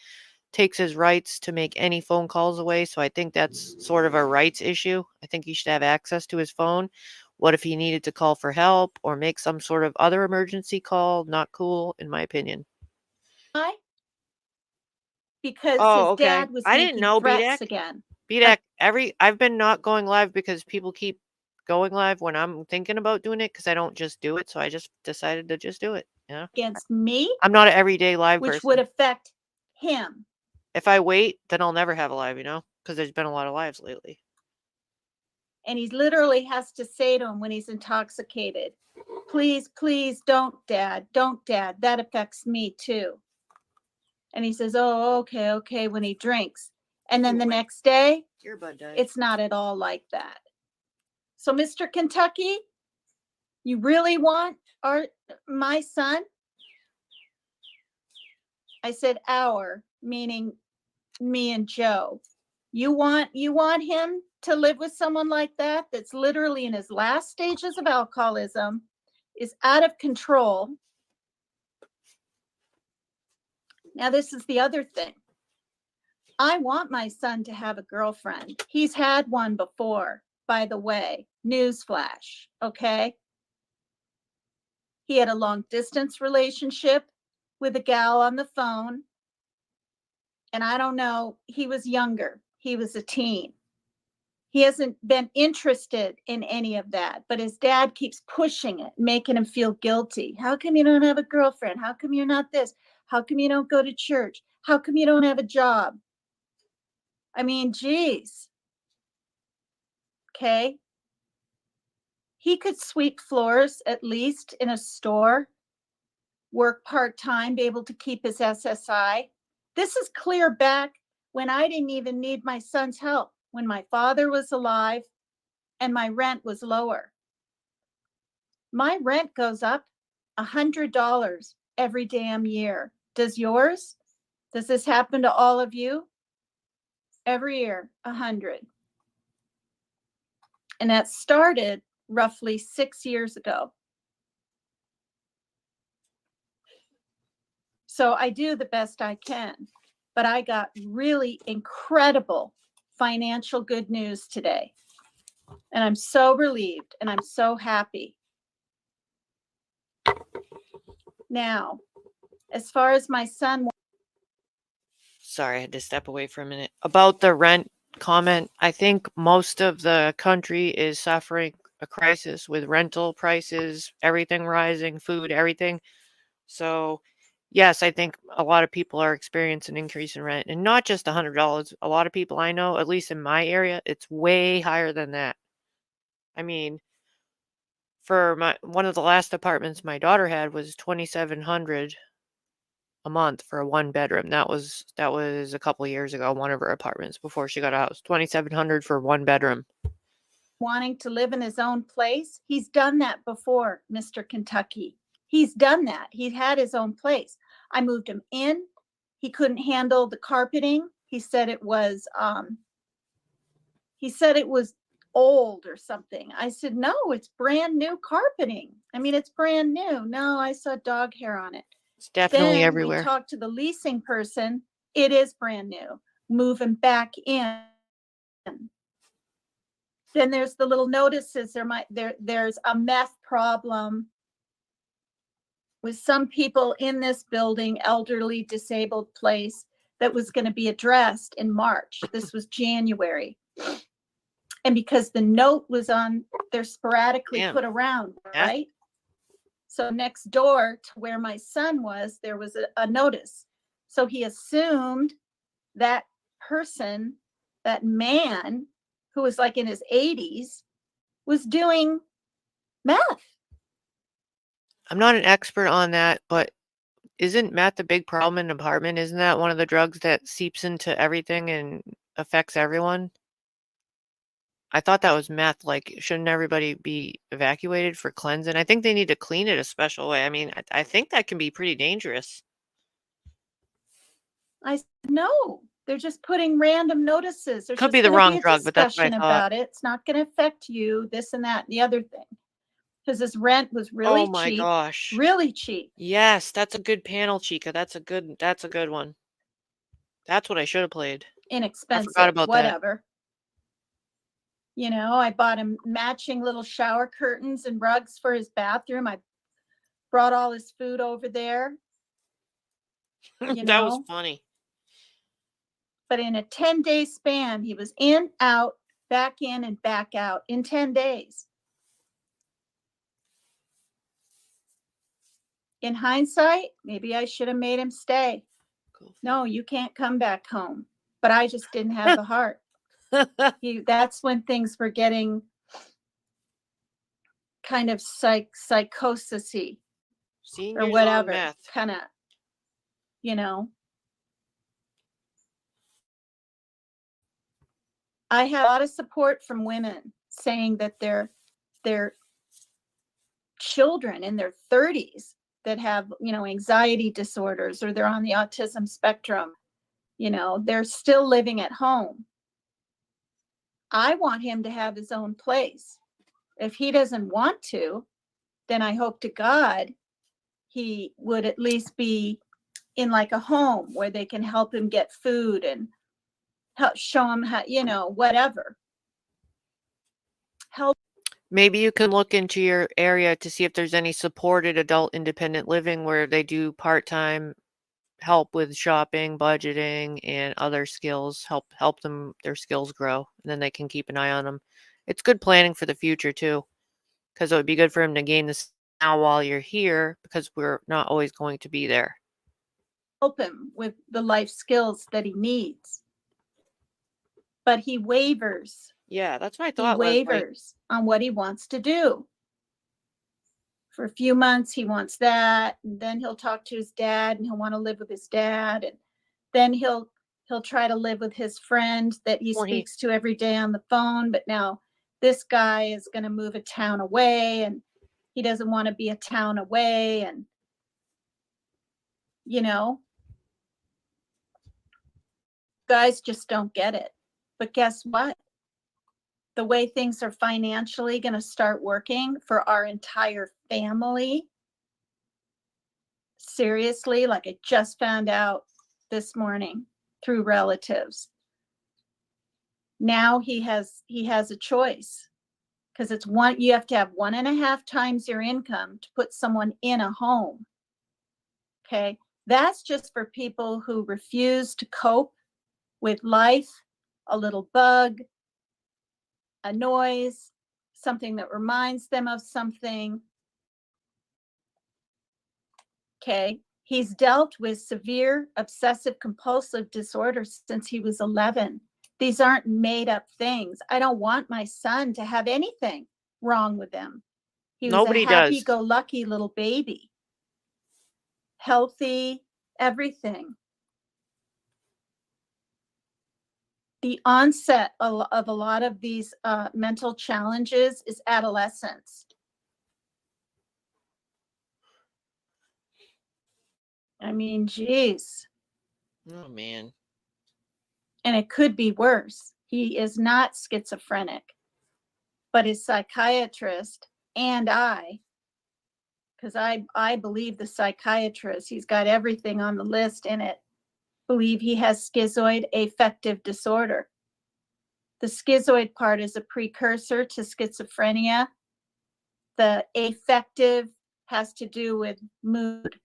takes his rights to make any phone calls away. So I think that's sort of a rights issue. I think he should have access to his phone. What if he needed to call for help or make some sort of other emergency call? Not cool, in my opinion. Why? Because Oh, his okay. dad was I didn't making know, threats BDAC. again. BDAC, I've been not going live because people keep going live when I'm thinking about doing it because I don't just do it. So I just decided to just do it. Yeah. Against me, I'm not an everyday live which person. would affect him. If I wait, then I'll never have a live, because there's been a lot of lives lately. And he literally has to say to him when he's intoxicated, please, please don't, Dad. Don't, Dad. That affects me too. And he says, oh, okay, okay, when he drinks. And then the next day, Earbud died. it's not at all like that. So, Mr. Kentucky, you really want my son? I said our, meaning me and Joe. You want him to live with someone like that that's literally in his last stages of alcoholism, is out of control. Now, this is the other thing. I want my son to have a girlfriend. He's had one before, by the way. Newsflash, okay? He had a long distance relationship with a gal on the phone. And I don't know, he was younger. He was a teen. He hasn't been interested in any of that, but his dad keeps pushing it, making him feel guilty. How come you don't have a girlfriend? How come you're not this? How come you don't go to church? How come you don't have a job? I mean, geez. Okay. He could sweep floors at least in a store, work part-time, be able to keep his SSI. This is clear back when I didn't even need my son's help, when my father was alive and my rent was lower. My rent goes up $100 every damn year. Does yours? Does this happen to all of you? Every year, 100. And that started roughly 6 years ago. So I do the best I can, but I got really incredible financial good news today. And I'm so relieved and I'm so happy. Now, as far as my son. Sorry, I had to step away for a minute. About the rent comment, I think most of the country is suffering a crisis with rental prices, everything rising, food, everything. So, yes, I think a lot of people are experiencing an increase in rent, and not just $100. A lot of people I know, at least in my area, it's way higher than that. I mean, for one of the last apartments my daughter had was $2,700 a month for a one bedroom. That was a couple of years ago, one of her apartments before she got a house. $2,700 for one bedroom. Wanting to live in his own place. He's done that before, Mr. Kentucky. He's done that. He had his own place. I moved him in. He couldn't handle the carpeting. He said it was old or something. I said, no, it's brand new carpeting. I mean, it's brand new. No, I saw dog hair on it. It's definitely then everywhere. We talked to the leasing person. It is brand new. Move him back in. Then there's the little notices. There's a meth problem with some people in this building, elderly, disabled place, that was going to be addressed in March. This was January. And because the note was on, they're sporadically put around, right? So next door to where my son was, there was a notice. So he assumed that person, that man who was like in his 80s, was doing meth. I'm not an expert on that, but isn't meth a big problem in an apartment? Isn't that one of the drugs that seeps into everything and affects everyone? I thought that was meth. Like, shouldn't everybody be evacuated for cleansing? I think they need to clean it a special way. I mean, I think that can be pretty dangerous. I said, no, they're just putting random notices. There's Could be the wrong drug, but that's what I thought. About it. It's not going to affect you, this and that, and the other thing. Because this rent was really cheap. Oh my gosh. Really cheap. Yes, that's a good panel, Chica. That's a good one. That's what I should have played. inexpensive, about that. whatever. You know, I bought him matching little shower curtains and rugs for his bathroom. I brought all his food over there, you That was know. funny. But in a 10-day span, he was in, out, back in, and back out in 10 days. In hindsight, maybe I should have made him stay. No, you can't come back home. But I just didn't have the heart. That's when things were getting kind of psychosis-y or whatever. Kind of, you know. I had a lot of support from women saying that their children in their 30s that have, you know, anxiety disorders or they're on the autism spectrum, you know, they're still living at home. I want him to have his own place. If he doesn't want to, then I hope to God he would at least be in like a home where they can help him get food and help show him how, you know, whatever. Help. Maybe you can look into your area to see if there's any supported adult independent living where they do part-time help with shopping, budgeting, and other skills, help them their skills grow, and then they can keep an eye on them. It's good planning for the future too, because it would be good for him to gain this now while you're here, because we're not always going to be there. Help him with the life skills that he needs. But he wavers. Yeah, that's what I thought. He wavers on what he wants to do. For a few months, he wants that, and then he'll talk to his dad, and he'll want to live with his dad, and then he'll try to live with his friend that he speaks to every day on the phone. But now this guy is going to move a town away, and he doesn't want to be a town away, and you know, guys just don't get it. But guess what? The way things are financially going to start working for our entire family. Seriously, like I just found out this morning through relatives. Now he has a choice, because it's you have to have 1.5 times your income to put someone in a home. Okay. That's just for people who refuse to cope with life, a little bug, a noise, something that reminds them of something. Okay. He's dealt with severe obsessive compulsive disorder since he was 11. These aren't made up things. I don't want my son to have anything wrong with him. He was a happy-go-lucky little baby. Healthy, everything. The onset of a lot of these mental challenges is adolescence. I mean, geez. Oh, man. And it could be worse. He is not schizophrenic, but his psychiatrist and because I believe the psychiatrist, he's got everything on the list in it, believe he has schizoid affective disorder. The schizoid part is a precursor to schizophrenia. The affective has to do with mood.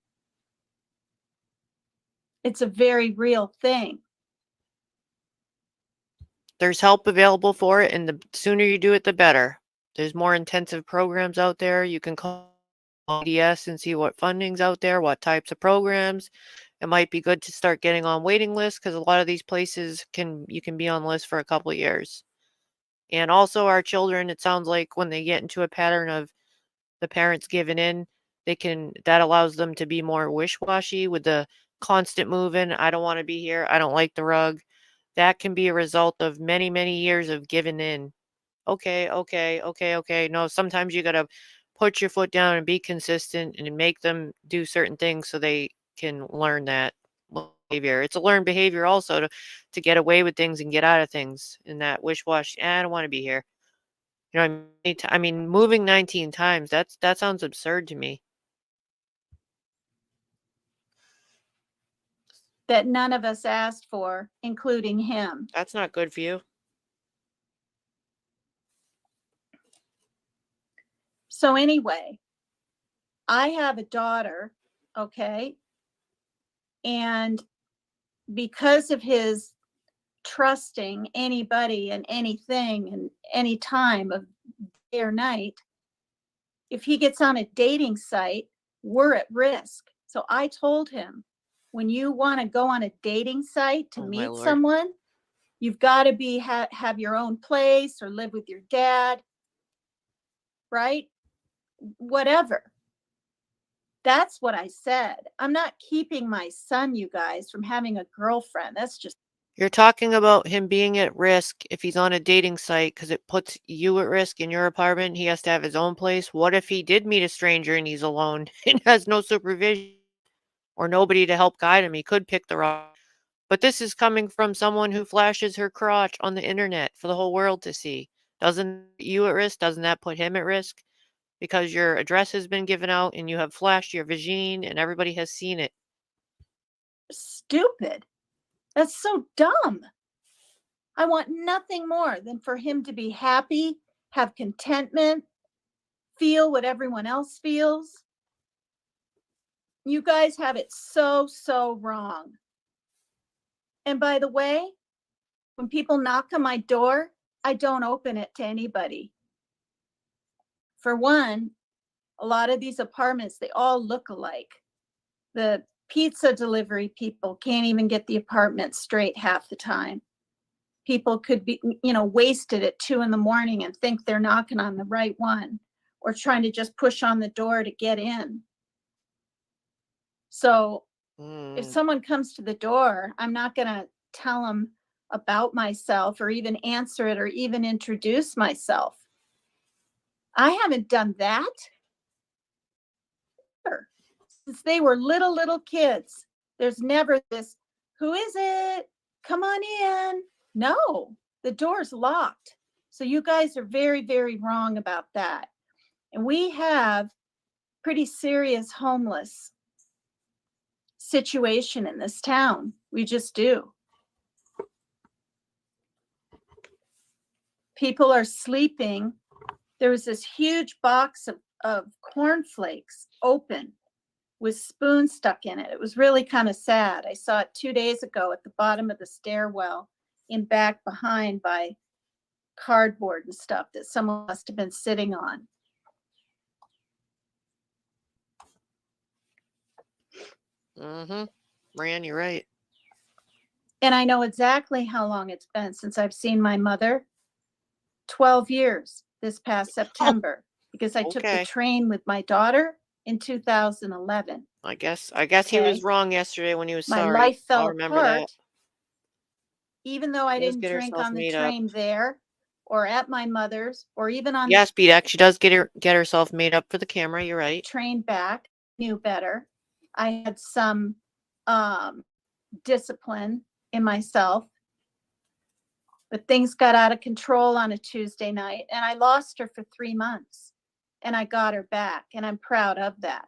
It's a very real thing. There's help available for it, and the sooner you do it, the better. There's more intensive programs out there. You can call EDS and see what funding's out there, what types of programs. It might be good to start getting on waiting lists, because a lot of these places you can be on lists for a couple of years. And also our children, it sounds like when they get into a pattern of the parents giving in, that allows them to be more wish-washy with the constant moving. I don't want to be here. I don't like the rug. That can be a result of many, many years of giving in. Okay. No, sometimes you got to put your foot down and be consistent and make them do certain things so they can learn that behavior. It's a learned behavior also to get away with things and get out of things. And that wish-wash, I don't want to be here. You know what I mean? I mean, moving 19 times, that sounds absurd to me. that none of us asked for, including him. That's not good for you. So anyway, I have a daughter, okay? And because of his trusting anybody and anything and any time of day or night, if he gets on a dating site, we're at risk. So I told him, when you want to go on a dating site to Oh, my meet Lord. someone, you've got to be have your own place or live with your dad, right? Whatever. That's what I said. I'm not keeping my son, you guys, from having a girlfriend. That's just You're talking about him being at risk if he's on a dating site because it puts you at risk in your apartment. He has to have his own place. What if he did meet a stranger and he's alone and has no supervision or nobody to help guide him? He could pick the wrong. But this is coming from someone who flashes her crotch on the internet for the whole world to see. Doesn't put you at risk? Doesn't that put him at risk? Because your address has been given out and you have flashed your vagine and everybody has seen it. stupid. That's so dumb. I want nothing more than for him to be happy, have contentment, feel what everyone else feels. You guys have it so, so wrong. And by the way, when people knock on my door, I don't open it to anybody. For one, a lot of these apartments, they all look alike. The pizza delivery people can't even get the apartment straight half the time. People could be, wasted at 2 a.m. and think they're knocking on the right one or trying to just push on the door to get in. So if someone comes to the door, I'm not going to tell them about myself or even answer it or even introduce myself. I haven't done that since they were little kids. There's never this, who is it? Come on in. No, the door's locked. So you guys are very, very wrong about that. And we have pretty serious homeless situation in this town. We just do. People are sleeping. There was this huge box of cornflakes open with spoons stuck in it. It was really kind of sad. I saw it 2 days ago at the bottom of the stairwell in back behind by cardboard and stuff that someone must have been sitting on. Ran, you're right. And I know exactly how long it's been since I've seen my mother. 12 years this past September, because I took the Okay. train with my daughter in 2011. I guess he was Okay. wrong yesterday when he was My sorry. life fell I'll remember apart, that. even though I She does didn't get drink herself on the made up. train there or at my mother's or even on Yes, BDAC, she does get herself made up for the camera. You're the right. train back. Knew better. I had some discipline in myself, but things got out of control on a Tuesday night and I lost her for 3 months and I got her back and I'm proud of that.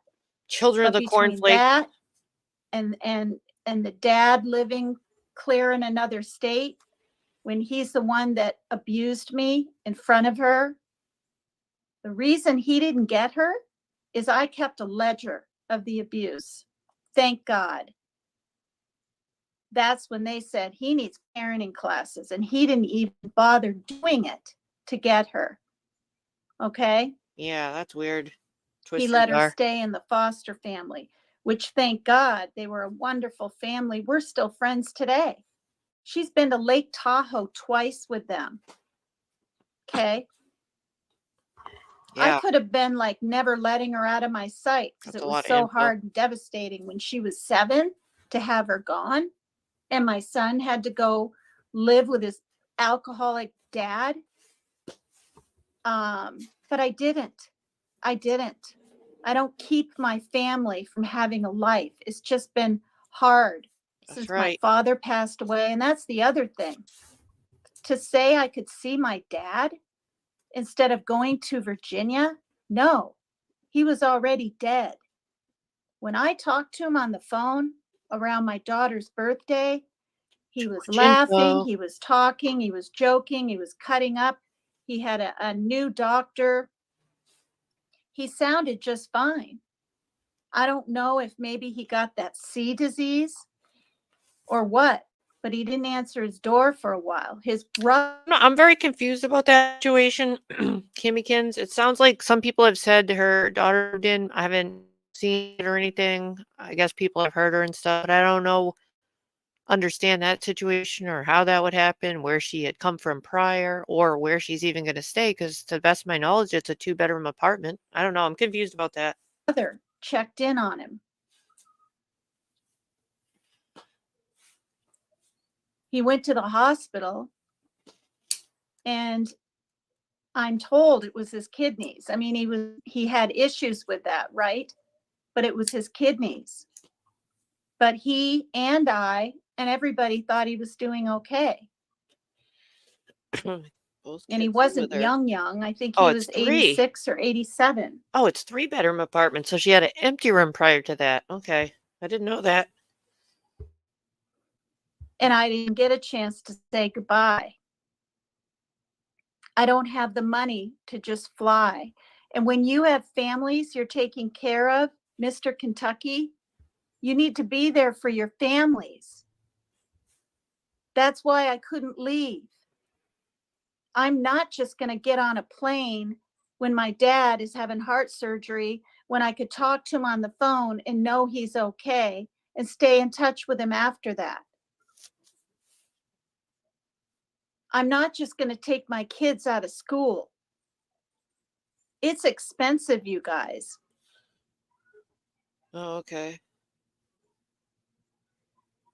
Children of But the between cornflake. that and the dad living clear in another state, when he's the one that abused me in front of her, the reason he didn't get her is I kept a ledger of the abuse. Thank God. That's when they said he needs parenting classes and he didn't even bother doing it to get her. Okay? Yeah, that's weird. He Twisters let her are. stay in the foster family, which thank God, they were a wonderful family. We're still friends today. She's been to Lake Tahoe twice with them. Okay? Yeah, I could have been like never letting her out of my sight because that's it a was lot of so info. hard and devastating when she was 7 to have her gone. And my son had to go live with his alcoholic dad. But I didn't. I don't keep my family from having a life. It's just been hard That's since my right. father passed away. And that's the other thing. To say I could see my dad instead of going to Virginia, no, he was already dead. When I talked to him on the phone, around my daughter's birthday. He was Jinko. laughing, he was talking, he was joking, he was cutting up. He had a new doctor. He sounded just fine. I don't know if maybe he got that C disease or what, but he didn't answer his door for a while. His brother. No, I'm very confused about that situation, Kimmykins. It sounds like some people have said her daughter moved in. I haven't seen it or anything. I guess people have heard her and stuff, but I don't understand that situation or how that would happen, where she had come from prior, or where she's even going to stay. Because to the best of my knowledge, it's a 2-bedroom apartment. I don't know. I'm confused about that. Checked in on him. He went to the hospital, and I'm told it was his kidneys. I mean, he had issues with that, right? But it was his kidneys. But he and I and everybody thought he was doing okay. And he wasn't young. I think he was 86 or 87. Oh, it's 3-bedroom apartment. So she had an empty room prior to that. Okay. I didn't know that. And I didn't get a chance to say goodbye. I don't have the money to just fly. And when you have families you're taking care of, Mr. Kentucky, you need to be there for your families. That's why I couldn't leave. I'm not just going to get on a plane when my dad is having heart surgery, when I could talk to him on the phone and know he's okay and stay in touch with him after that. I'm not just going to take my kids out of school. It's expensive, you guys. Oh, okay.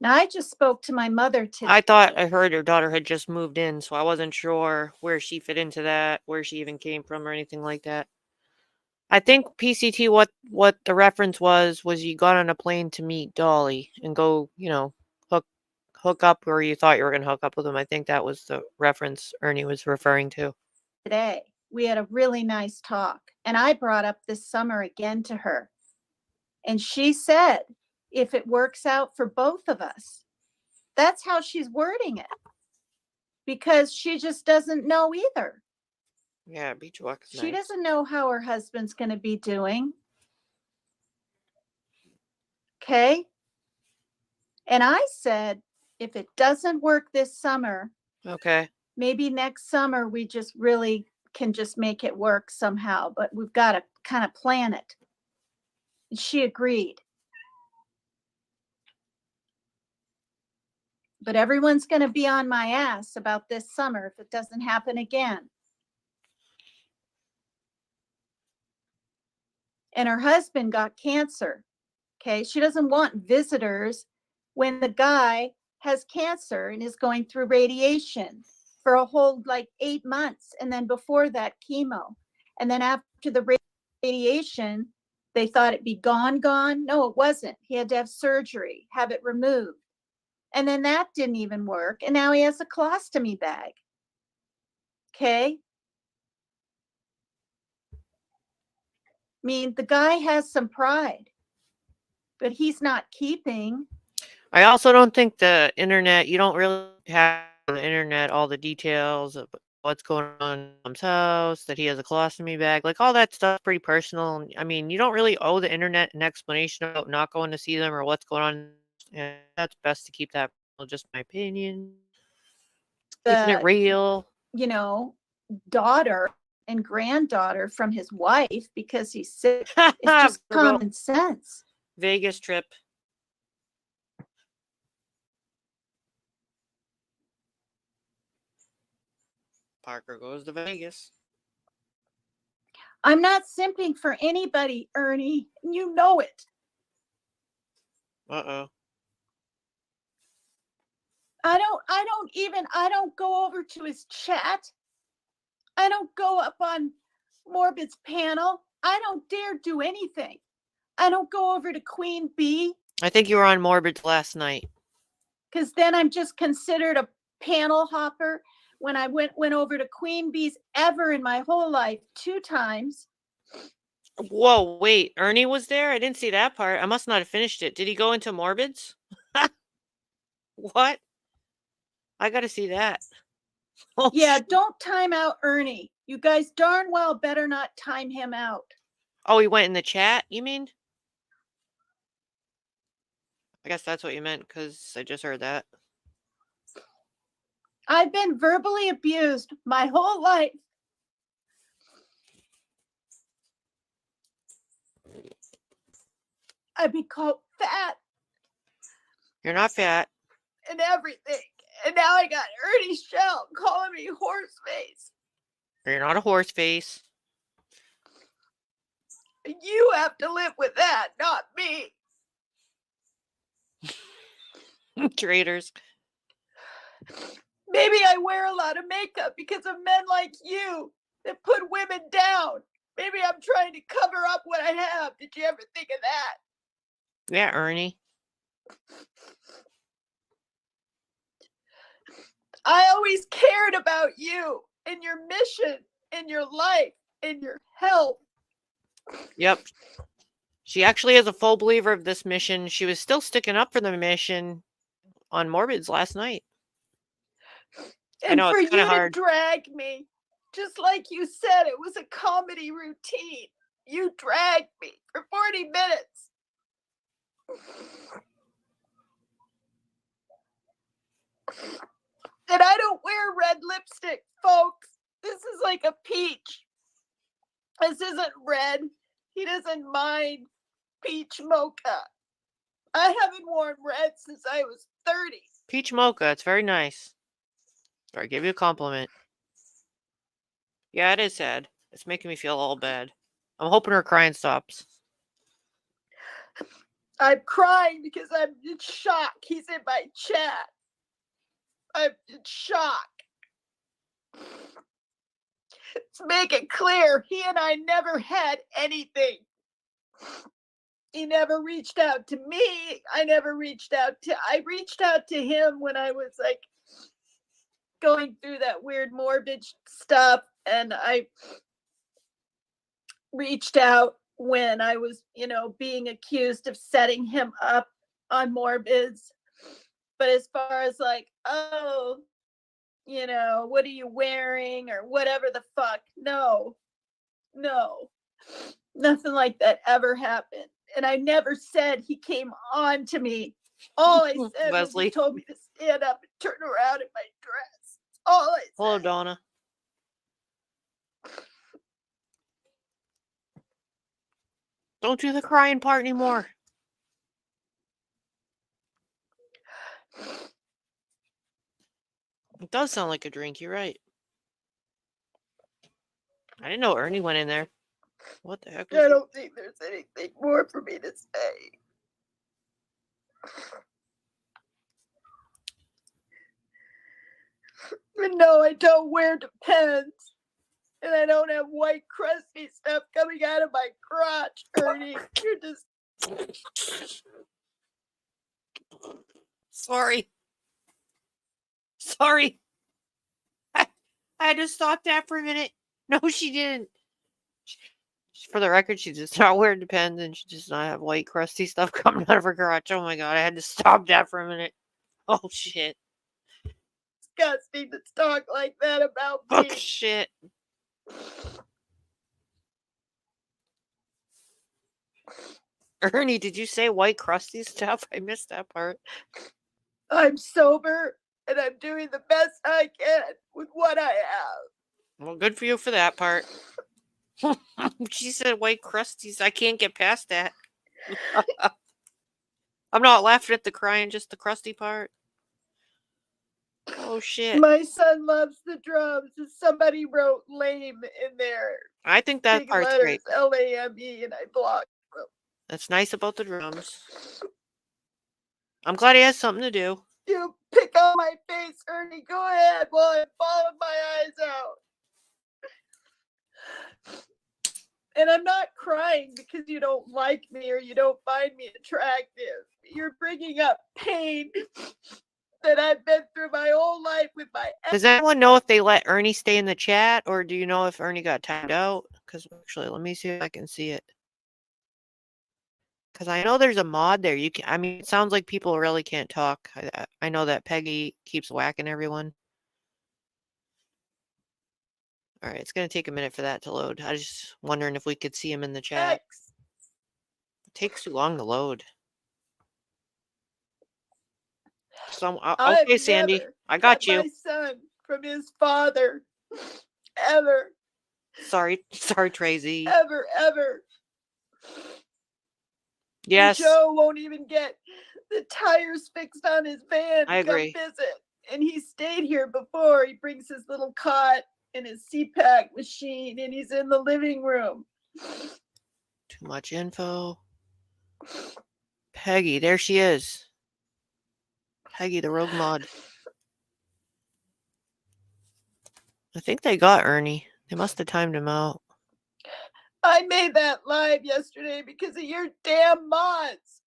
Now, I just spoke to my mother today. I thought I heard her daughter had just moved in, so I wasn't sure where she fit into that, where she even came from or anything like that. I think PCT, what the reference was you got on a plane to meet Dolly and go, hook up where you thought you were going to hook up with him. I think that was the reference Ernie was referring to. Today, we had a really nice talk, and I brought up this summer again to her. And she said, if it works out for both of us, that's how she's wording it. Because she just doesn't know either. Yeah, beach walk is She nice. doesn't know how her husband's going to be doing. Okay. And I said, if it doesn't work this summer, okay, maybe next summer we just really can just make it work somehow, but we've got to kind of plan it. And she agreed. But everyone's going to be on my ass about this summer if it doesn't happen again. And her husband got cancer. Okay. She doesn't want visitors when the guy has cancer and is going through radiation for a whole 8 months. And then before that, chemo. And then after the radiation, they thought it'd be gone. No, it wasn't. He had to have surgery, have it removed. And then that didn't even work. And now he has a colostomy bag. Okay. I mean, the guy has some pride, but he's not keeping. I also don't think the internet, you don't really have on the internet all the details of what's going on in mom's house, that he has a colostomy bag, all that stuff pretty personal. I mean, you don't really owe the internet an explanation about not going to see them or what's going on. And that's best to keep that, just my opinion. Keeping it real. Daughter and granddaughter from his wife because he's sick. It's just common sense. Vegas trip. Parker goes to Vegas. I'm not simping for anybody, Ernie. You know it. Uh-oh. I don't go over to his chat. I don't go up on Morbid's panel. I don't dare do anything. I don't go over to Queen Bee. I think you were on Morbid's last night. Because then I'm just considered a panel hopper. When I went over to Queen Bee's ever in my whole life 2 times. Whoa, wait. Ernie was there? I didn't see that part. I must not have finished it. Did he go into Morbids? What? I gotta see that. Oh, Yeah, shit. don't time out Ernie. You guys darn well better not time him out. Oh, he went in the chat, you mean? I guess that's what you meant, because I just heard that. I've been verbally abused my whole life. I've been called fat You're not fat. and everything. And now I got Ernie Shell calling me horse face. You're not a horse face. You have to live with that, not me. Traitors. Maybe I wear a lot of makeup because of men like you that put women down. Maybe I'm trying to cover up what I have. Did you ever think of that? Yeah, Ernie. I always cared about you and your mission and your life and your health. Yep. She actually is a full believer of this mission. She was still sticking up for the mission on Morbids last night. And know, for it's you kinda to hard. drag me, just like you said, it was a comedy routine. You dragged me for 40 minutes. And I don't wear red lipstick, folks. This is like a peach. This isn't red. He doesn't mind peach mocha. I haven't worn red since I was 30. Peach mocha. It's very nice. I give you a compliment. Yeah, it is sad. It's making me feel all bad. I'm hoping her crying stops. I'm crying because I'm in shock. He's in my chat. I'm in shock. Let's make it clear, he and I never had anything. He never reached out to me. I reached out to him when I was like going through that weird morbid stuff, and I reached out when I was, being accused of setting him up on Morbids. But as far as like, oh, what are you wearing or whatever the fuck, no, nothing like that ever happened. And I never said he came on to me. All I said was he told me to stand up and turn around in my dress. All I said. Hello, Donna. Don't do the crying part anymore. It does sound like a drink. You're right. I didn't know Ernie went in there. What the heck? I don't think there's anything more for me to say. But no, I don't wear Depends. And I don't have white crusty stuff coming out of my crotch, Ernie. You're just... Sorry. I had to stop that for a minute. No, she didn't. For the record, she does not wear Depends, and she does not have white crusty stuff coming out of her crotch. Oh my god, I had to stop that for a minute. Oh shit. Disgusting to talk like that about me. Oh shit. Ernie, did you say white crusty stuff? I missed that part. I'm sober and I'm doing the best I can with what I have. Well, good for you for that part. She said white crusties. I can't get past that. I'm not laughing at the crying, just the crusty part. Oh shit. My son loves the drums. And somebody wrote lame in there. I think that Big part's letters, great. LAME, and I blocked them. That's nice about the drums. I'm glad he has something to do. You pick on my face, Ernie. Go ahead while I'm bawling my eyes out. And I'm not crying because you don't like me or you don't find me attractive. You're bringing up pain that I've been through my whole life with my ex. Does anyone know if they let Ernie stay in the chat, or do you know if Ernie got timed out? Because actually, let me see if I can see it. Because I know there's a mod there. You can. I mean, it sounds like people really can't talk. I know that Peggy keeps whacking everyone. All right, it's gonna take a minute for that to load. I was just wondering if we could see him in the chat. It takes too long to load. So, okay, Sandy, I got you. My son from his father, ever, Sorry, Tracy. ever. Yes, Joe won't even get the tires fixed on his van. I agree. Come visit, and he stayed here before. He brings his little cot and his CPAC machine, and he's in the living room. Too much info. Peggy, there she is. Peggy, the rogue mod. I think they got Ernie. They must have timed him out. I made that live yesterday because of your damn mods.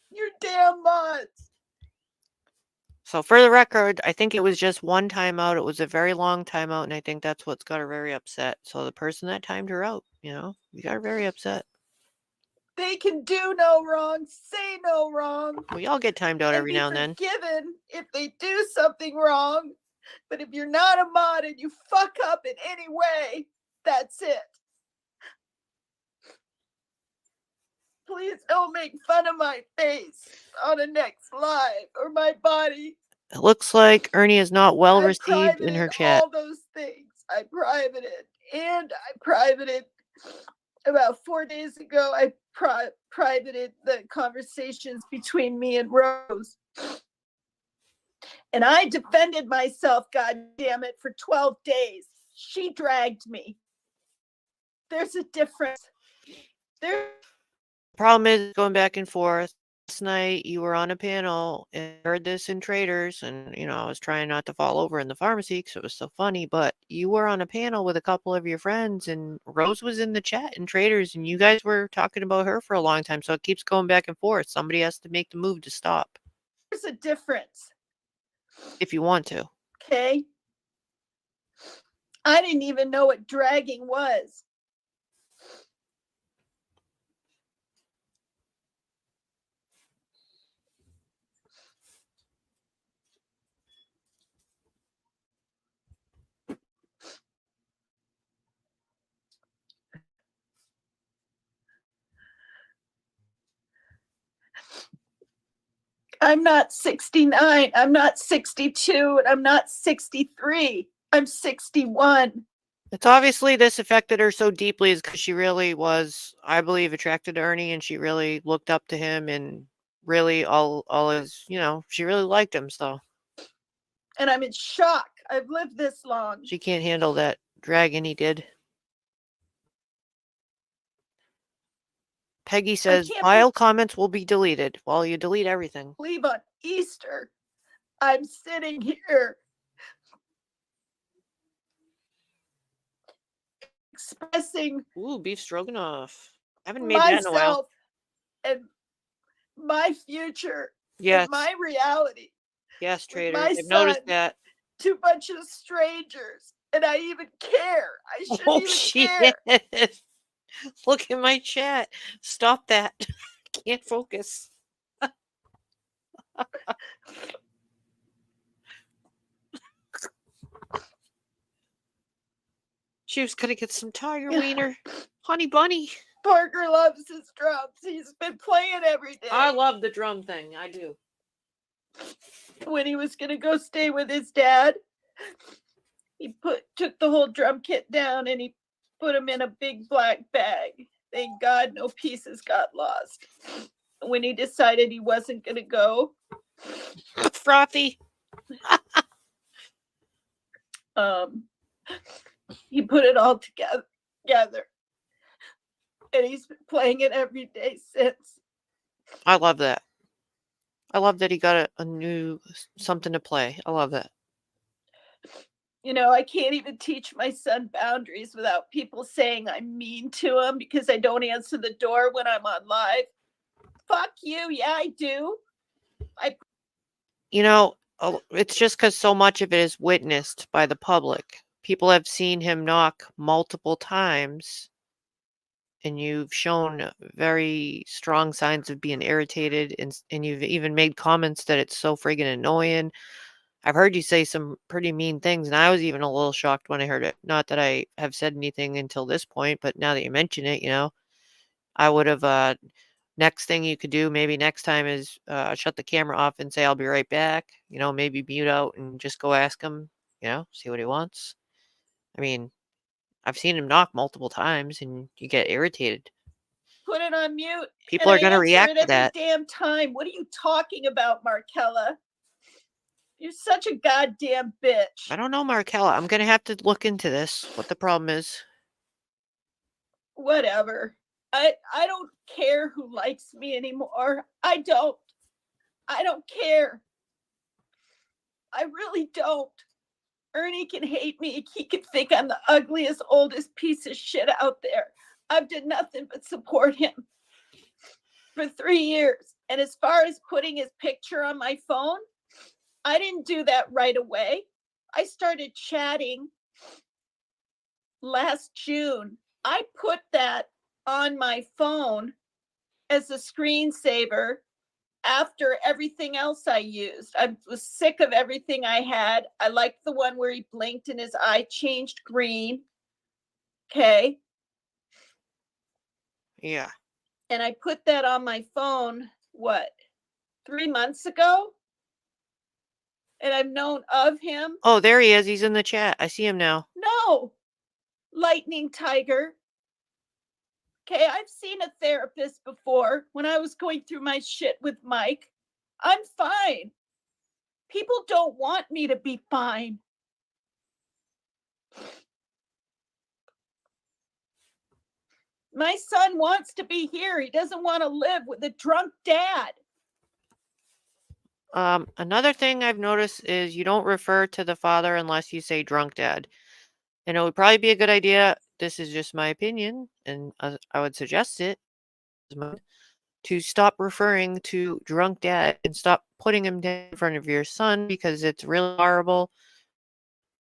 Your damn mods. So for the record, I think it was just one timeout. It was a very long timeout, and I think that's what's got her very upset. So the person that timed her out, you got her very upset. They can do no wrong, say no wrong. We all get timed out every now and then. Forgiven if they do something wrong. But if you're not a mod and you fuck up in any way, that's it. Please don't make fun of my face on the next live or my body. It looks like Ernie is not well received in her chat. All those things. I privated. And I privated about 4 days ago. I privated the conversations between me and Rose. And I defended myself, God damn it, for 12 days. She dragged me. There's a difference. Problem is going back and forth. Last night you were on a panel and heard this in Traders, and I was trying not to fall over in the pharmacy because it was so funny, but you were on a panel with a couple of your friends, and Rose was in the chat in Traders, and you guys were talking about her for a long time, so it keeps going back and forth. Somebody has to make the move to stop. There's a difference. If you want to. Okay. I didn't even know what dragging was. I'm not 69, I'm not 62, and I'm not 63. I'm 61. It's obviously this affected her so deeply is because she really was, I believe, attracted to Ernie, and she really looked up to him, and really all his, she really liked him, so. And I'm in shock. I've lived this long. She can't handle that dragon he did. Peggy says, file comments will be deleted. Well, you delete everything. Leave on Easter. I'm sitting here expressing beef stroganoff. I haven't made that in a while. And my future. Yes. And my reality. Yes, Trader. I've noticed that. To a bunch of strangers. And I even care. I shouldn't even care. Look at my chat. Stop that. Can't focus. She was gonna get some tiger wiener. Honey bunny. Parker loves his drums. He's been playing every day. I love the drum thing. I do. When he was gonna go stay with his dad, he took the whole drum kit down and he put them in a big black bag. Thank God no pieces got lost. When he decided he wasn't going to go. Frothy. He put it all together. And he's been playing it every day since. I love that. I love that he got a new something to play. I love that. I can't even teach my son boundaries without people saying I'm mean to him because I don't answer the door when I'm on live. Fuck you. Yeah, I do. It's just because so much of it is witnessed by the public. people have seen him knock multiple times, and you've shown very strong signs of being irritated, and you've even made comments that it's so friggin' annoying. I've heard you say some pretty mean things, and I was even a little shocked when I heard it. Not that I have said anything until this point, but now that you mention it, I would have, next thing you could do maybe next time is shut the camera off and say, I'll be right back. Maybe mute out and just go ask him, see what he wants. I mean, I've seen him knock multiple times and you get irritated. Put it on mute. People and are going to I answer react it to every that. damn time. What are you talking about, Markella? You're such a goddamn bitch. I don't know, Markella. I'm going to have to look into this, what the problem is. Whatever. I don't care who likes me anymore. I don't care. I really don't. Ernie can hate me. He can think I'm the ugliest, oldest piece of shit out there. I've done nothing but support him for 3 years. And as far as putting his picture on my phone, I didn't do that right away. I started chatting last June. I put that on my phone as a screensaver after everything else I used. I was sick of everything I had. I liked the one where he blinked and his eye changed green. Okay. Yeah. And I put that on my phone, 3 months ago? And I've known of him. Oh, there he is. He's in the chat. I see him now. No, Lightning Tiger. Okay, I've seen a therapist before when I was going through my shit with Mike. I'm fine. People don't want me to be fine. My son wants to be here. He doesn't want to live with a drunk dad. Another thing I've noticed is you don't refer to the father unless you say drunk dad. And it would probably be a good idea. This is just my opinion, and I would suggest it to stop referring to drunk dad and stop putting him down in front of your son, because it's really horrible.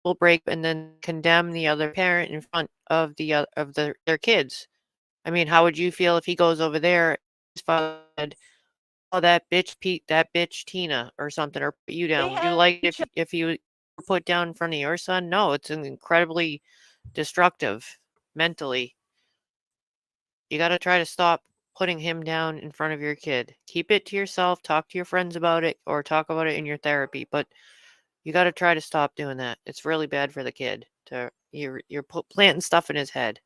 Will break and then condemn the other parent in front of their kids. I mean, how would you feel if he goes over there, his father said, "Oh, that bitch Pete, that bitch Tina," or something, or put you down? Would you like if you were put down in front of your son? No, it's incredibly destructive mentally. You got to try to stop putting him down in front of your kid. Keep it to yourself, talk to your friends about it, or talk about it in your therapy, but you got to try to stop doing that. It's really bad for the kid. You're planting stuff in his head.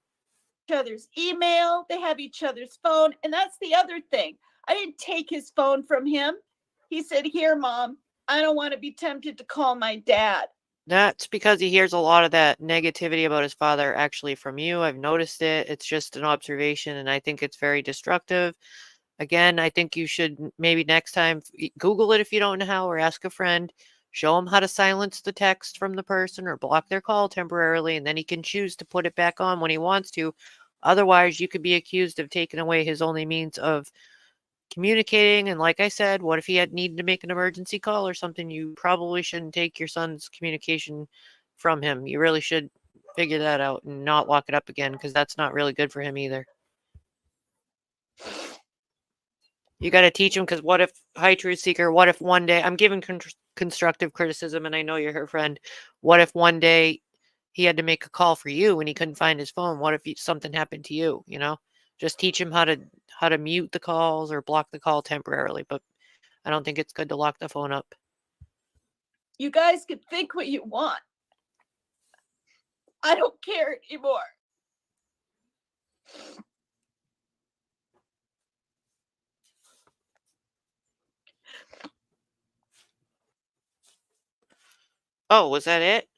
Each other's email, they have each other's phone, and that's the other thing. I didn't take his phone from him. He said, "Here, Mom, I don't want to be tempted to call my dad." That's because he hears a lot of that negativity about his father actually from you. I've noticed it. It's just an observation, and I think it's very destructive. Again, I think you should maybe next time Google it if you don't know how, or ask a friend. Show him how to silence the text from the person or block their call temporarily, and then he can choose to put it back on when he wants to. Otherwise, you could be accused of taking away his only means of communicating. And like I said, what if he had needed to make an emergency call or something? You probably shouldn't take your son's communication from him. You really should figure that out and not lock it up again, because that's not really good for him either. You got to teach him, because what if, high truth seeker, what if one day, I'm giving constructive criticism and I know you're her friend, what if one day he had to make a call for you and he couldn't find his phone? What if something happened to you? Just teach him how to mute the calls or block the call temporarily, but I don't think it's good to lock the phone up. You guys can think what you want. I don't care anymore. Oh, was that it?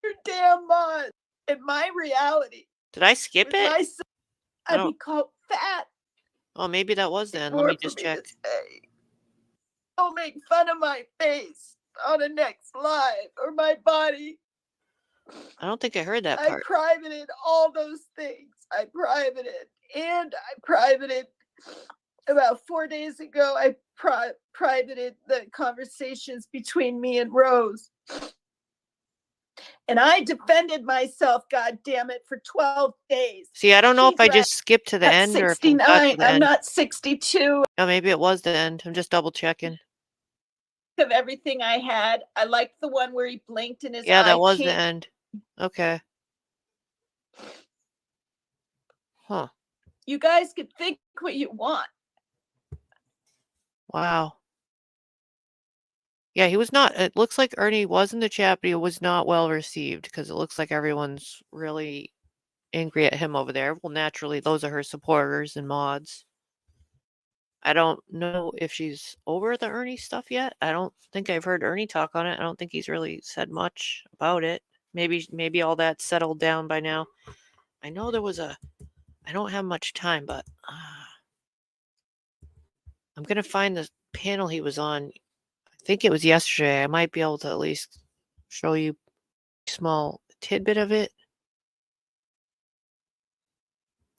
Your damn mom. In my reality, Did I skip with it? my son, I'd be don't- called fat. Oh, maybe that was then. Let More me for just me check. to say. Don't make fun of my face on the next live or my body. I don't think I heard that I part. privated all those things. I privated about 4 days ago. I privated the conversations between me and Rose. And I defended myself, God damn it, for 12 days. See, I don't know if She's I just skipped to the at end or if we got to 69. the I'm end. not 62 Oh, maybe it was the end. I'm just double checking. of everything I had. I liked the one where he blinked and his Yeah, eye that was the changed. end. Okay. Huh. You guys could think what you want. Wow. Yeah, he was not. It looks like Ernie was in the chat, but he was not well received because it looks like everyone's really angry at him over there. Well, naturally, those are her supporters and mods. I don't know if she's over the Ernie stuff yet. I don't think I've heard Ernie talk on it. I don't think he's really said much about it. Maybe all that settled down by now. I know there was a. I don't have much time, but I'm gonna find the panel he was on. I think it was yesterday. I might be able to at least show you a small tidbit of it.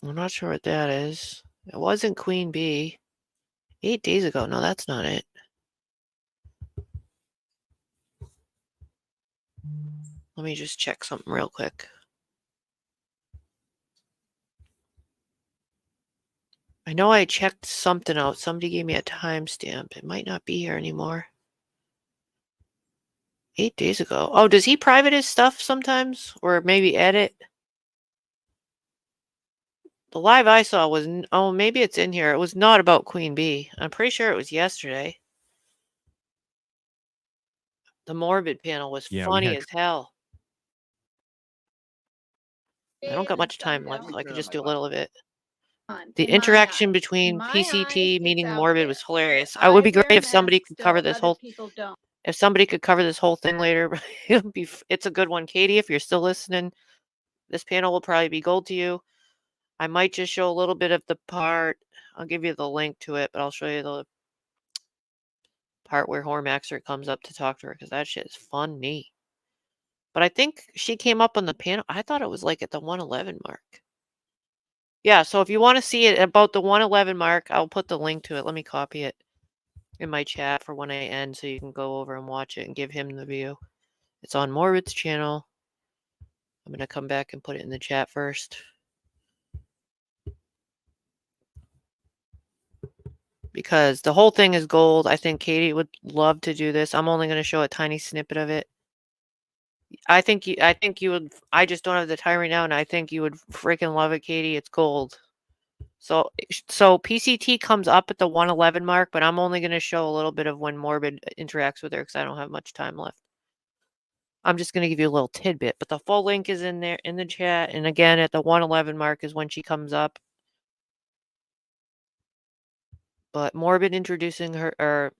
I'm not sure what that is. It wasn't Queen Bee. 8 days ago. No, that's not it. Let me just check something real quick. I know I checked something out. Somebody gave me a timestamp. It might not be here anymore. 8 days ago. Oh, does he private his stuff sometimes? Or maybe edit? The live I saw was... Oh, maybe it's in here. It was not about Queen Bee. I'm pretty sure it was yesterday. The Morbid panel was funny as hell. I don't got much time left, so I could just do a little of it. The interaction between PCT meeting Morbid was hilarious. It would be great if somebody could cover this whole... If somebody could cover this whole thing later, it's a good one. Katie, if you're still listening, this panel will probably be gold to you. I might just show a little bit of the part. I'll give you the link to it, but I'll show you the part where Hormaxer comes up to talk to her, because that shit is funny. But I think she came up on the panel. I thought it was like at the 111 mark. Yeah, so if you want to see it about the 111 mark, I'll put the link to it. Let me copy it in my chat for when I end so you can go over and watch it and give him the view. It's on Morbid's channel. I'm going to come back and put it in the chat first. Because the whole thing is gold. I think Katie would love to do this. I'm only going to show a tiny snippet of it. I think you would. I just don't have the time right now, and I think you would freaking love it, Katie. It's gold. So PCT comes up at the 111 mark, but I'm only going to show a little bit of when Morbid interacts with her because I don't have much time left. I'm just going to give you a little tidbit, but the full link is in there in the chat. And again, at the 111 mark is when she comes up. But Morbid introducing her, or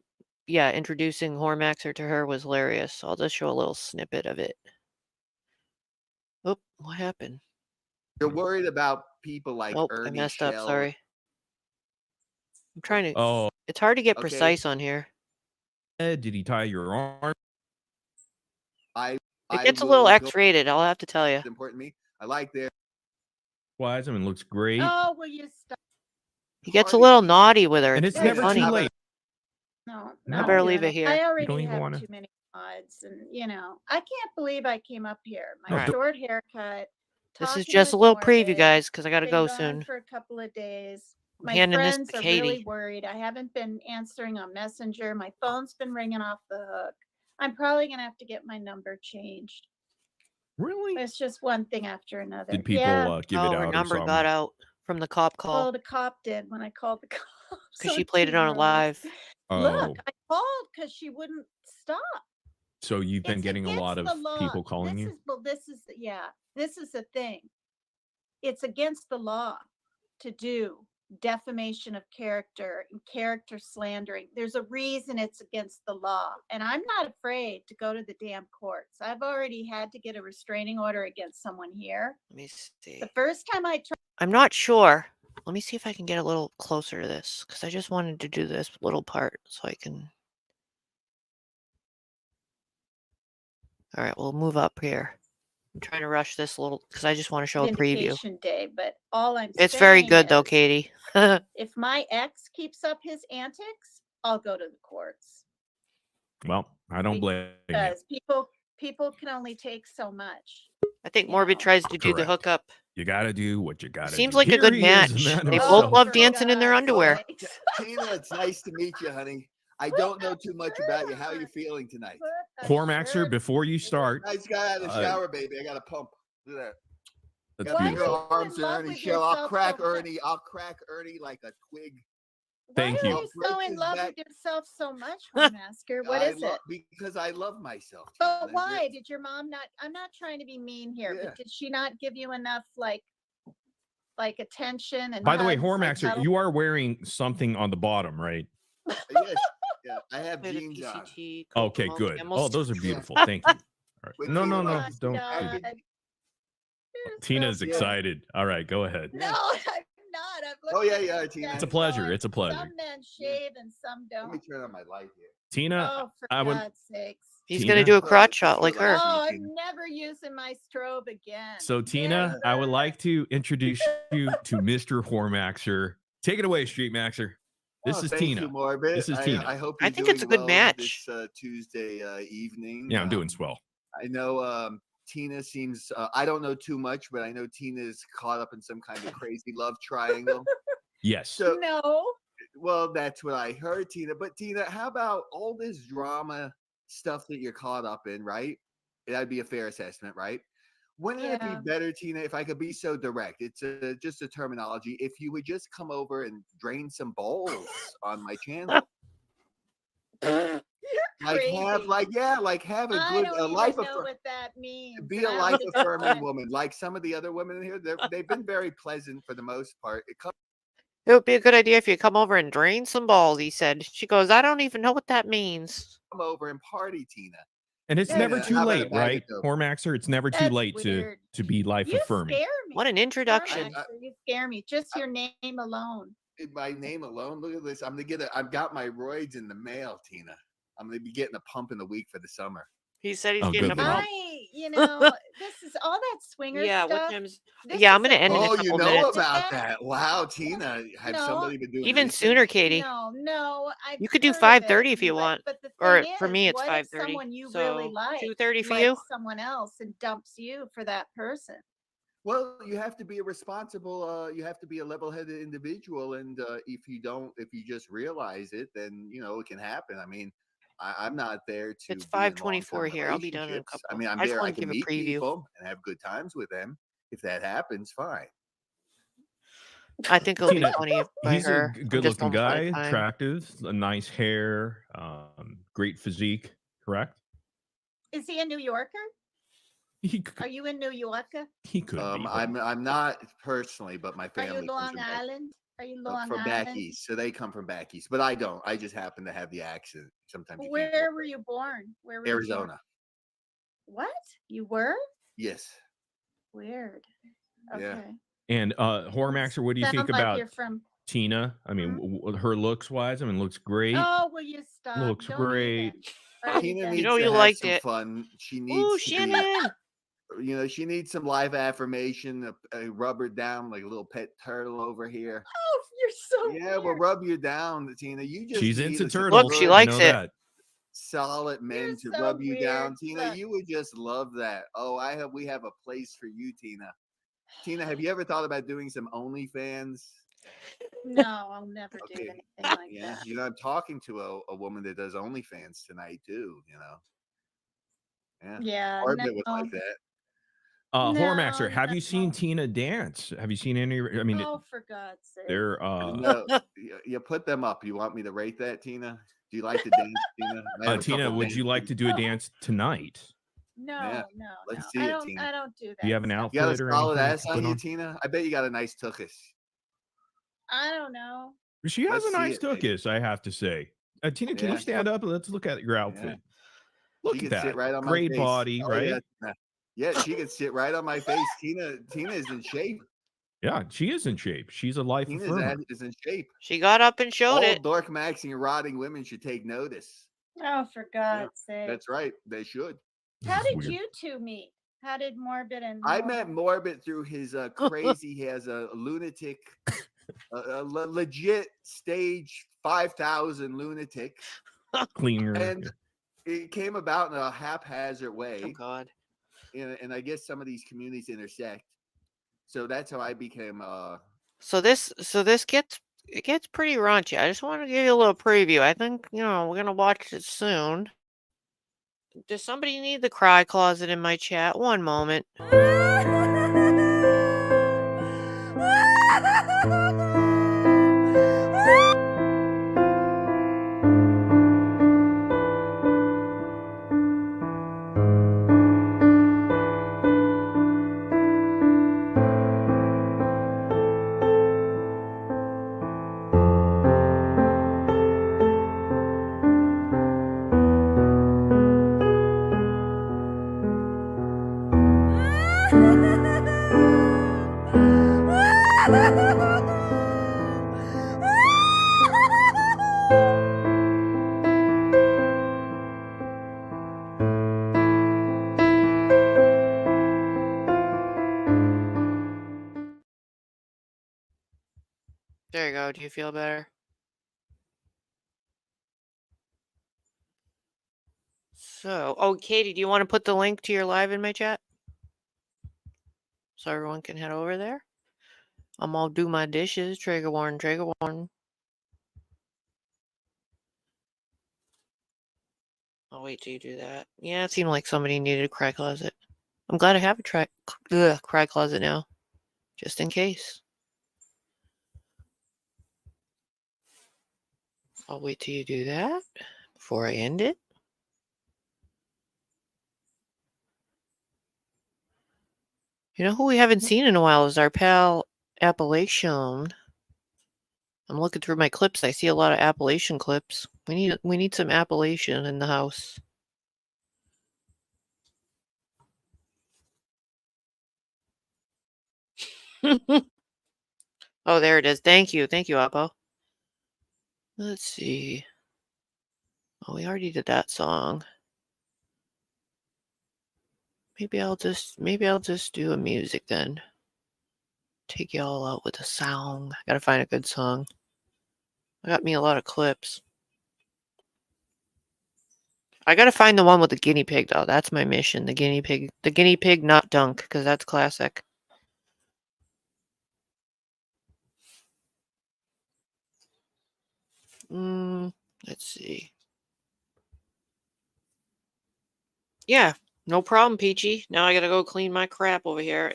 yeah, introducing Hormaxer to her was hilarious. So I'll just show a little snippet of it. Oh, what happened? You're worried about people like Oh, Ernie I messed Shell. up. Sorry. I'm trying to. Oh, It's hard to get Okay. precise on here. did he tie your arm? It gets a little X-rated. I'll have to tell you. It's important to me. I like their Wise, I mean, looks great. Oh, will you stop? He gets a little naughty with her. And it's Yeah, never funny. too late. No, No. I not better doing leave it here. I You already don't even have wanna- too many mods, and I can't believe I came up here. My Alright. short haircut. This is talking just a with little preview, Morbid, guys, because I got to been go gone soon. for a couple of days. I'm My handing this friends to are really Katie. worried. I haven't been answering on Messenger. My phone's been ringing off the hook. I'm probably gonna have to get my number changed. Really? It's just one thing after another. Did people Yeah. give it Oh, out her or number something? got out from the cop call Well, the cop did when I called the cops. because she played it on a live. Look, I called because she wouldn't stop. So you've been It's getting a against lot of the law. people calling you? This is the thing. It's against the law to do defamation of character and character slandering. There's a reason it's against the law, and I'm not afraid to go to the damn courts. I've already had to get a restraining order against someone here. Let me see. The first time I tried. I'm not sure. Let me see if I can get a little closer to this because I just wanted to do this little part so I can. All right, we'll move up here. I'm trying to rush this a little because I just want to show a preview. Vindication Day, but all I'm It's very saying good though, is, Katie. if my ex keeps up his antics, I'll go to the courts. Well, I don't blame you. Because People can only take so much. I think You Morbid know. tries to do the Correct. hookup. You got to do what you got to do. Seems like a Here good he is, match. man They himself. both love for dancing in their God's underwear. sakes. Tina, it's nice to meet you, honey. I don't know too much about you. How are you feeling tonight? Put a Cormaxer, shirt- before you start, Nice guy out of the shower, baby. I got a pump. Look at that. that's Got Why beautiful. are your you in arms and love Ernie with shell. I'll yourself crack so much? Ernie. I'll crack Ernie like a twig. Thank Why you. are you I'll so break in his love back. with yourself so much, Masker? What is it? Because I love myself. But Tina. why did your mom not? I'm not trying to be mean here, Yeah. but did she not give you enough like attention and? By the way, hugs, like, Hormaxer, cuddle- you are wearing something on the bottom, right? Yes. Yeah, I have Play the jeans on. PCT. code Okay, the good. multi-animals. Oh, those are beautiful. Thank you. All right. With No, Tina, no, no. like, Don't. God. do- You're Tina's so excited. All right, go ahead. No, I'm not. I'm Oh, looking yeah, at yeah, you Tina. guys It's a pleasure. going, It's a pleasure. Some men shave and some Let me don't. turn on my light here. Tina, Oh, for I would. God's sakes. He's Tina? gonna do a Oh, crotch it's shot just like your her. light. Oh, I'm Tina. never using my strobe again. So, Tina, I would like to introduce you to Mr. Hormaxer. Take it away, Street Maxer. This Oh, is thank Tina. you, Morbid. This is Tina. I hope I you're think it's a good doing match. This Tuesday evening. Yeah, I'm doing swell. I know Tina seems. I don't know too much, but I know Tina is caught up in some kind of crazy love triangle. Yes. So, No. well, that's what I heard, Tina. But Tina, how about all this drama stuff that you're caught up in, right? That'd be a fair assessment, right? Wouldn't it Yeah. be better, Tina, if I could be so direct? It's just a terminology. If you would just come over and drain some balls on my channel, like have have a I good don't even life know what that means. be and a I life don't affirming want- woman, like some of the other women in here. They've been very pleasant for the most part. It comes It would be a good idea if you come over and drain some balls, he said. She goes, I don't even know what that means. over and party, Tina. And it's Yeah, never yeah. too How about late, a bag of right? dope? Hormaxer, it's never too That's late weird. to be life You affirming. scare me. What an introduction. Carmaxer, you scare me. Just your name alone. My name alone. Look at this. I'm gonna get I've got my roids in the mail, Tina. I'm gonna be getting a pump in the week for the summer. He said he's Oh, getting a good Lord. pump. This is all that swinger Yeah, what stuff. time's This Yeah, is I'm gonna a- end in a Oh, you couple know minutes. about that? Wow, Tina. Have No. somebody been doing Even research? sooner, Katie. No. You could do heard of 5:30 it, if you want. But the Or thing for me, is, it's what if 5:30. someone you really So like 2:30 for likes you? someone else and dumps you for that person? Well, you have to be a responsible. You have to be a level-headed individual, and if you just realize it, then it can happen. I mean, I'm not there to. It's be in 5:24 long-term here. I'll be done in a relationships. I couple. mean, I'm I just there. I wanted to can give a meet preview. people and have good times with them. If that happens, fine. I think it'll be Tina, funny by He's her. a I'm just good-looking almost out guy, of time. attractive, a nice hair, great physique. Correct? Is he a New Yorker? He Are could, you in New Yorker? he could be. but- I'm not personally, but my Are family you comes Long from back, Island? Are you Long from Island? back east, so they come from back east. But I don't. I just happen to have the accent. Sometimes you can't Where help were it. you born? Where were you born? Arizona. What? You were? Yes. Weird. Yeah. Okay. And Hormaxer, what do you Sound think like about you're from. Tina? I mean, her looks wise. I mean, looks great. Oh, will you stop? Looks Don't great. even. Are you Tina done? needs know to you have liked some it. fun. She Ooh, needs to Shannon. be, she needs some live affirmation. Rub her down like a little pet turtle over here. Oh, you're so Yeah, we'll weird. rub you down, Tina. You just She's need into some turtles. Look, she good, I likes know it. that. solid men You're to so rub you down, weird. Tina. Look. You would just love that. Oh, we have a place for you, Tina. Tina, have you ever thought about doing some OnlyFans? No, I'll never do Okay. anything like Yeah, that. I'm talking to a woman that does OnlyFans tonight too. Yeah, Yeah, Orbit was no. like that. Hormaxer, have you seen no. Tina dance? Have you seen any? I mean, Oh, for God's sake. they're No, you put them up. You want me to rate that, Tina? Do you like to dance, Tina? I have a Tina, couple would you like to do a dance tonight? No, Yeah, no, let's no. see I it, don't. Tina. I don't do that. Do you have an stuff. outfit You got a or solid anything ass to put on you, on? Tina. I bet you got a nice tuchus. I don't know. She has Let's a see nice it, baby. tuchus, I have to say. Tina, can Yeah. you stand up? Let's look at your outfit. Look She at can sit that. right on my Great face. body, Oh, right? Yeah, she can sit right on my face. Tina is in shape. Yeah, she is in shape. She's a life Tina affirmer. is in shape. She got up and showed All it. dork maxing and rotting women should take notice. Oh, for God's sake. That's right. They should. How This is did weird. you two meet? How did Morbid and I Morbid- met Morbid through his crazy. He has a lunatic, legit stage 5,000 lunatic. Cleaner. And it came about in a haphazard way. Oh God. And I guess some of these communities intersect. So that's how I became So this gets pretty raunchy. I just want to give you a little preview. I think, we're gonna watch it soon. Does somebody need the cry closet in my chat? One moment. There you go. Do you feel better? So, Katie, do you want to put the link to your live in my chat? So everyone can head over there. I'm all do my dishes. Trigger warning, trigger warning. I'll wait till you do that. Yeah, it seemed like somebody needed a cry closet. I'm glad I have a cry closet now. Just in case. I'll wait till you do that before I end it. You know who we haven't seen in a while is our pal Appalachian. I'm looking through my clips. I see a lot of Appalachian clips. We need some Appalachian in the house. Oh, there it is. Thank you, Appo. Let's see. Oh, we already did that song. Maybe I'll just do a music then. Take y'all out with a song. Gotta find a good song. I got me a lot of clips. I gotta find the one with the guinea pig though. That's my mission. The guinea pig not dunk, because that's classic. Let's see. Yeah, no problem, Peachy. Now I gotta go clean my crap over here.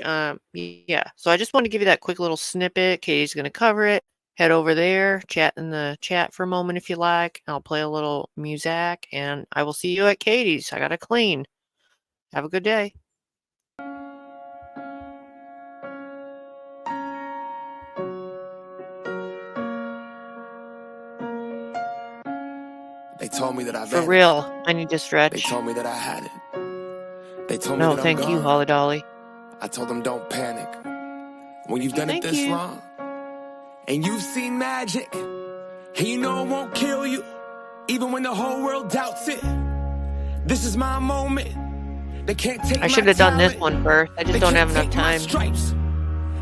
Yeah. So I just want to give you that quick little snippet. Katie's gonna cover it. Head over there, chat in the chat for a moment if you like. I'll play a little music, and I will see you at Katie's. I gotta clean. Have a good day. They told me that I For real, I need to stretch. They told me that I had it. They told me No, that thank I'm you, gone. Holly Dolly. I told them don't panic. When you've done Thank it this you. long, and you've seen magic, and you know it won't kill you, even when the whole world doubts it. This is my moment. They can't take I should have done this one first. I just don't have enough time. Stripes.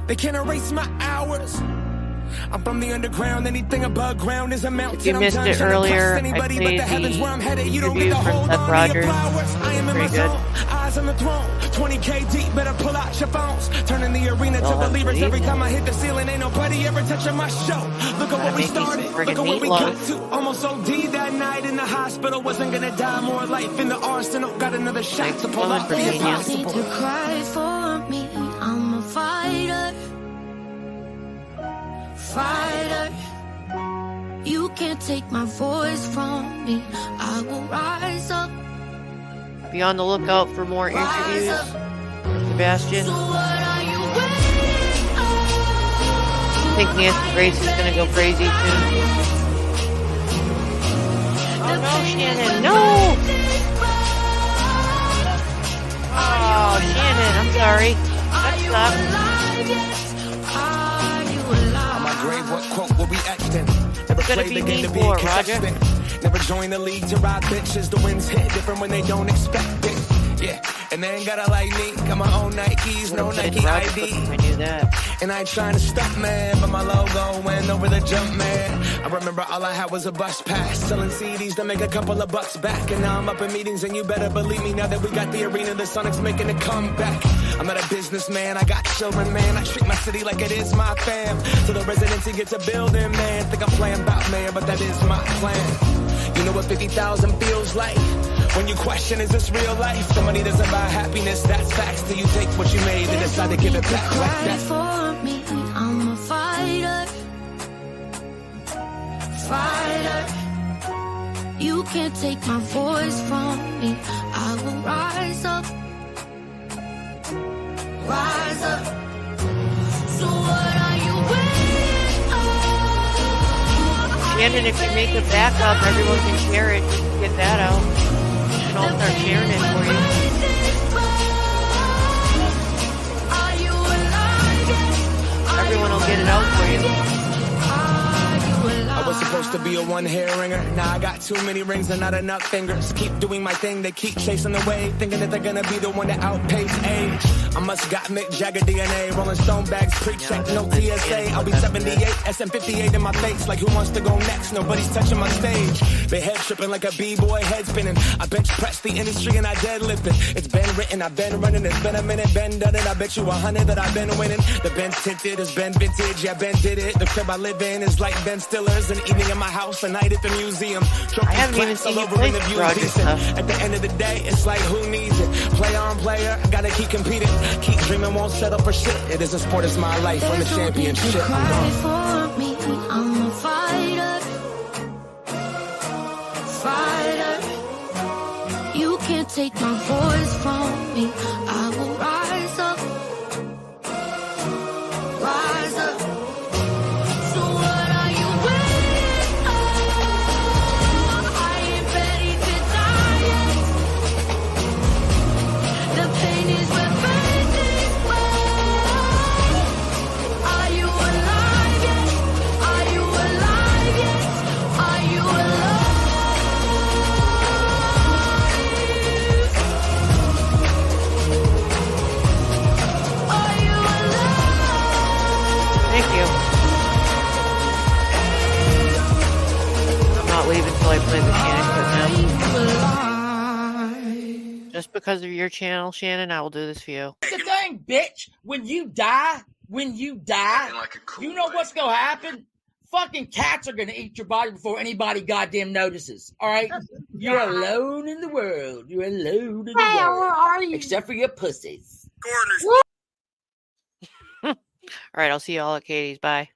They can't erase my hours. I'm from the underground. Anything above ground is a mountain. If you missed it earlier, I played the interview from Seth Rogers. I am in my Pretty good. zone. Eyes on the throne. 20K deep. Better pull out your phones. Turning the arena to Y'all have believers. to Every eat. time I hit the ceiling, ain't nobody ever touching my show. Look at what we make me some started. friggin' Look at what we got meatloaf. to. Almost OD that night in the hospital. Wasn't gonna die. More life in the arsenal. Got another shot Thanks to so pull much off for the being here. impossible. To cry for me, I'm a fighter. Fighter. You can't take my voice from me. I will rise up. Be on the lookout for more interviews. Sebastian. So what are you waiting I think Nancy Grace is gonna go crazy too. Oh no, Shannon, no! Oh, Shannon, I'm sorry. That sucks. On my grave, what quote will be etched in? Never Gonna played be the game to me be for, a contestant. Roger. Never join the league to ride benches. The winds hit different when they don't expect it. Yeah, And they ain't gotta like me. Got my own Nikes, no Nike ID. I knew that. And I ain't trying to stop, man, but my logo went over the jump, man. I remember all I had was a bus pass, selling CDs to make a couple of bucks back. And now I'm up in meetings, and you better believe me, now that we got the arena, the Sonics making a comeback. I'm not a businessman, I got children, man. I treat my city like it is my fam. So the residency gets a building, man. Think I'm playing about mayor, but that is my plan. You know what 50,000 feels like? When you question, is this real life? The money doesn't buy happiness, that's facts. Till you take what you made and decide to give it back like that. For me, I'm a fighter. Fighter. You can't take my voice from me. I will rise up. Rise up. So what are you waiting on? Shannon, if you make a backup, everyone can share it. Get that out. And I'll start sharing it for you. Everyone will get it out for you. I was supposed to be a one-hair ringer. Now I got too many rings and not enough fingers. Keep doing my thing, they keep chasing the wave, thinking that they're gonna be the one that outpace age. I must got Mick Jagger DNA, Rolling Stone bags, pre-check, no TSA. I'll be 78, SM58 in my face, like who wants to go next? Nobody's touching my stage. They head tripping like a B-boy, head spinning. I bench press the industry and I deadlift it. It's been written, I've been running, it's been a minute, been done it. I bet you 100 that I've been winning. The Ben's tinted, it's been vintage, yeah, Ben did it. The crib I live in is like Ben Stiller's. An evening in my house, a night at the museum. I haven't even seen you play Roger stuff. At the end of the day, it's like who needs it? Player on player, gotta keep competing. Keep dreaming, won't settle for shit. It is a sport, it's my life. I'm the championship. Cry for me, I'm a fighter. Fighter. You can't take my voice from me. I will rise up. Rise up. So what are you waiting on? I ain't ready to die yet. The pain is where faith is where. Are you alive yet? Are you alive yet? Are you alive? Are you alive? Thank you. I'm not leaving until I play the Shannon clip now. Just because of your channel, Shannon, I will do this for you. That's the thing, bitch. When you die, you know what's gonna happen? Fucking cats are gonna eat your body before anybody goddamn notices. All right? You're alone in the world. You're alone in the world. Where are you? Except for your pussies. All right, I'll see you all at Katie's. Bye.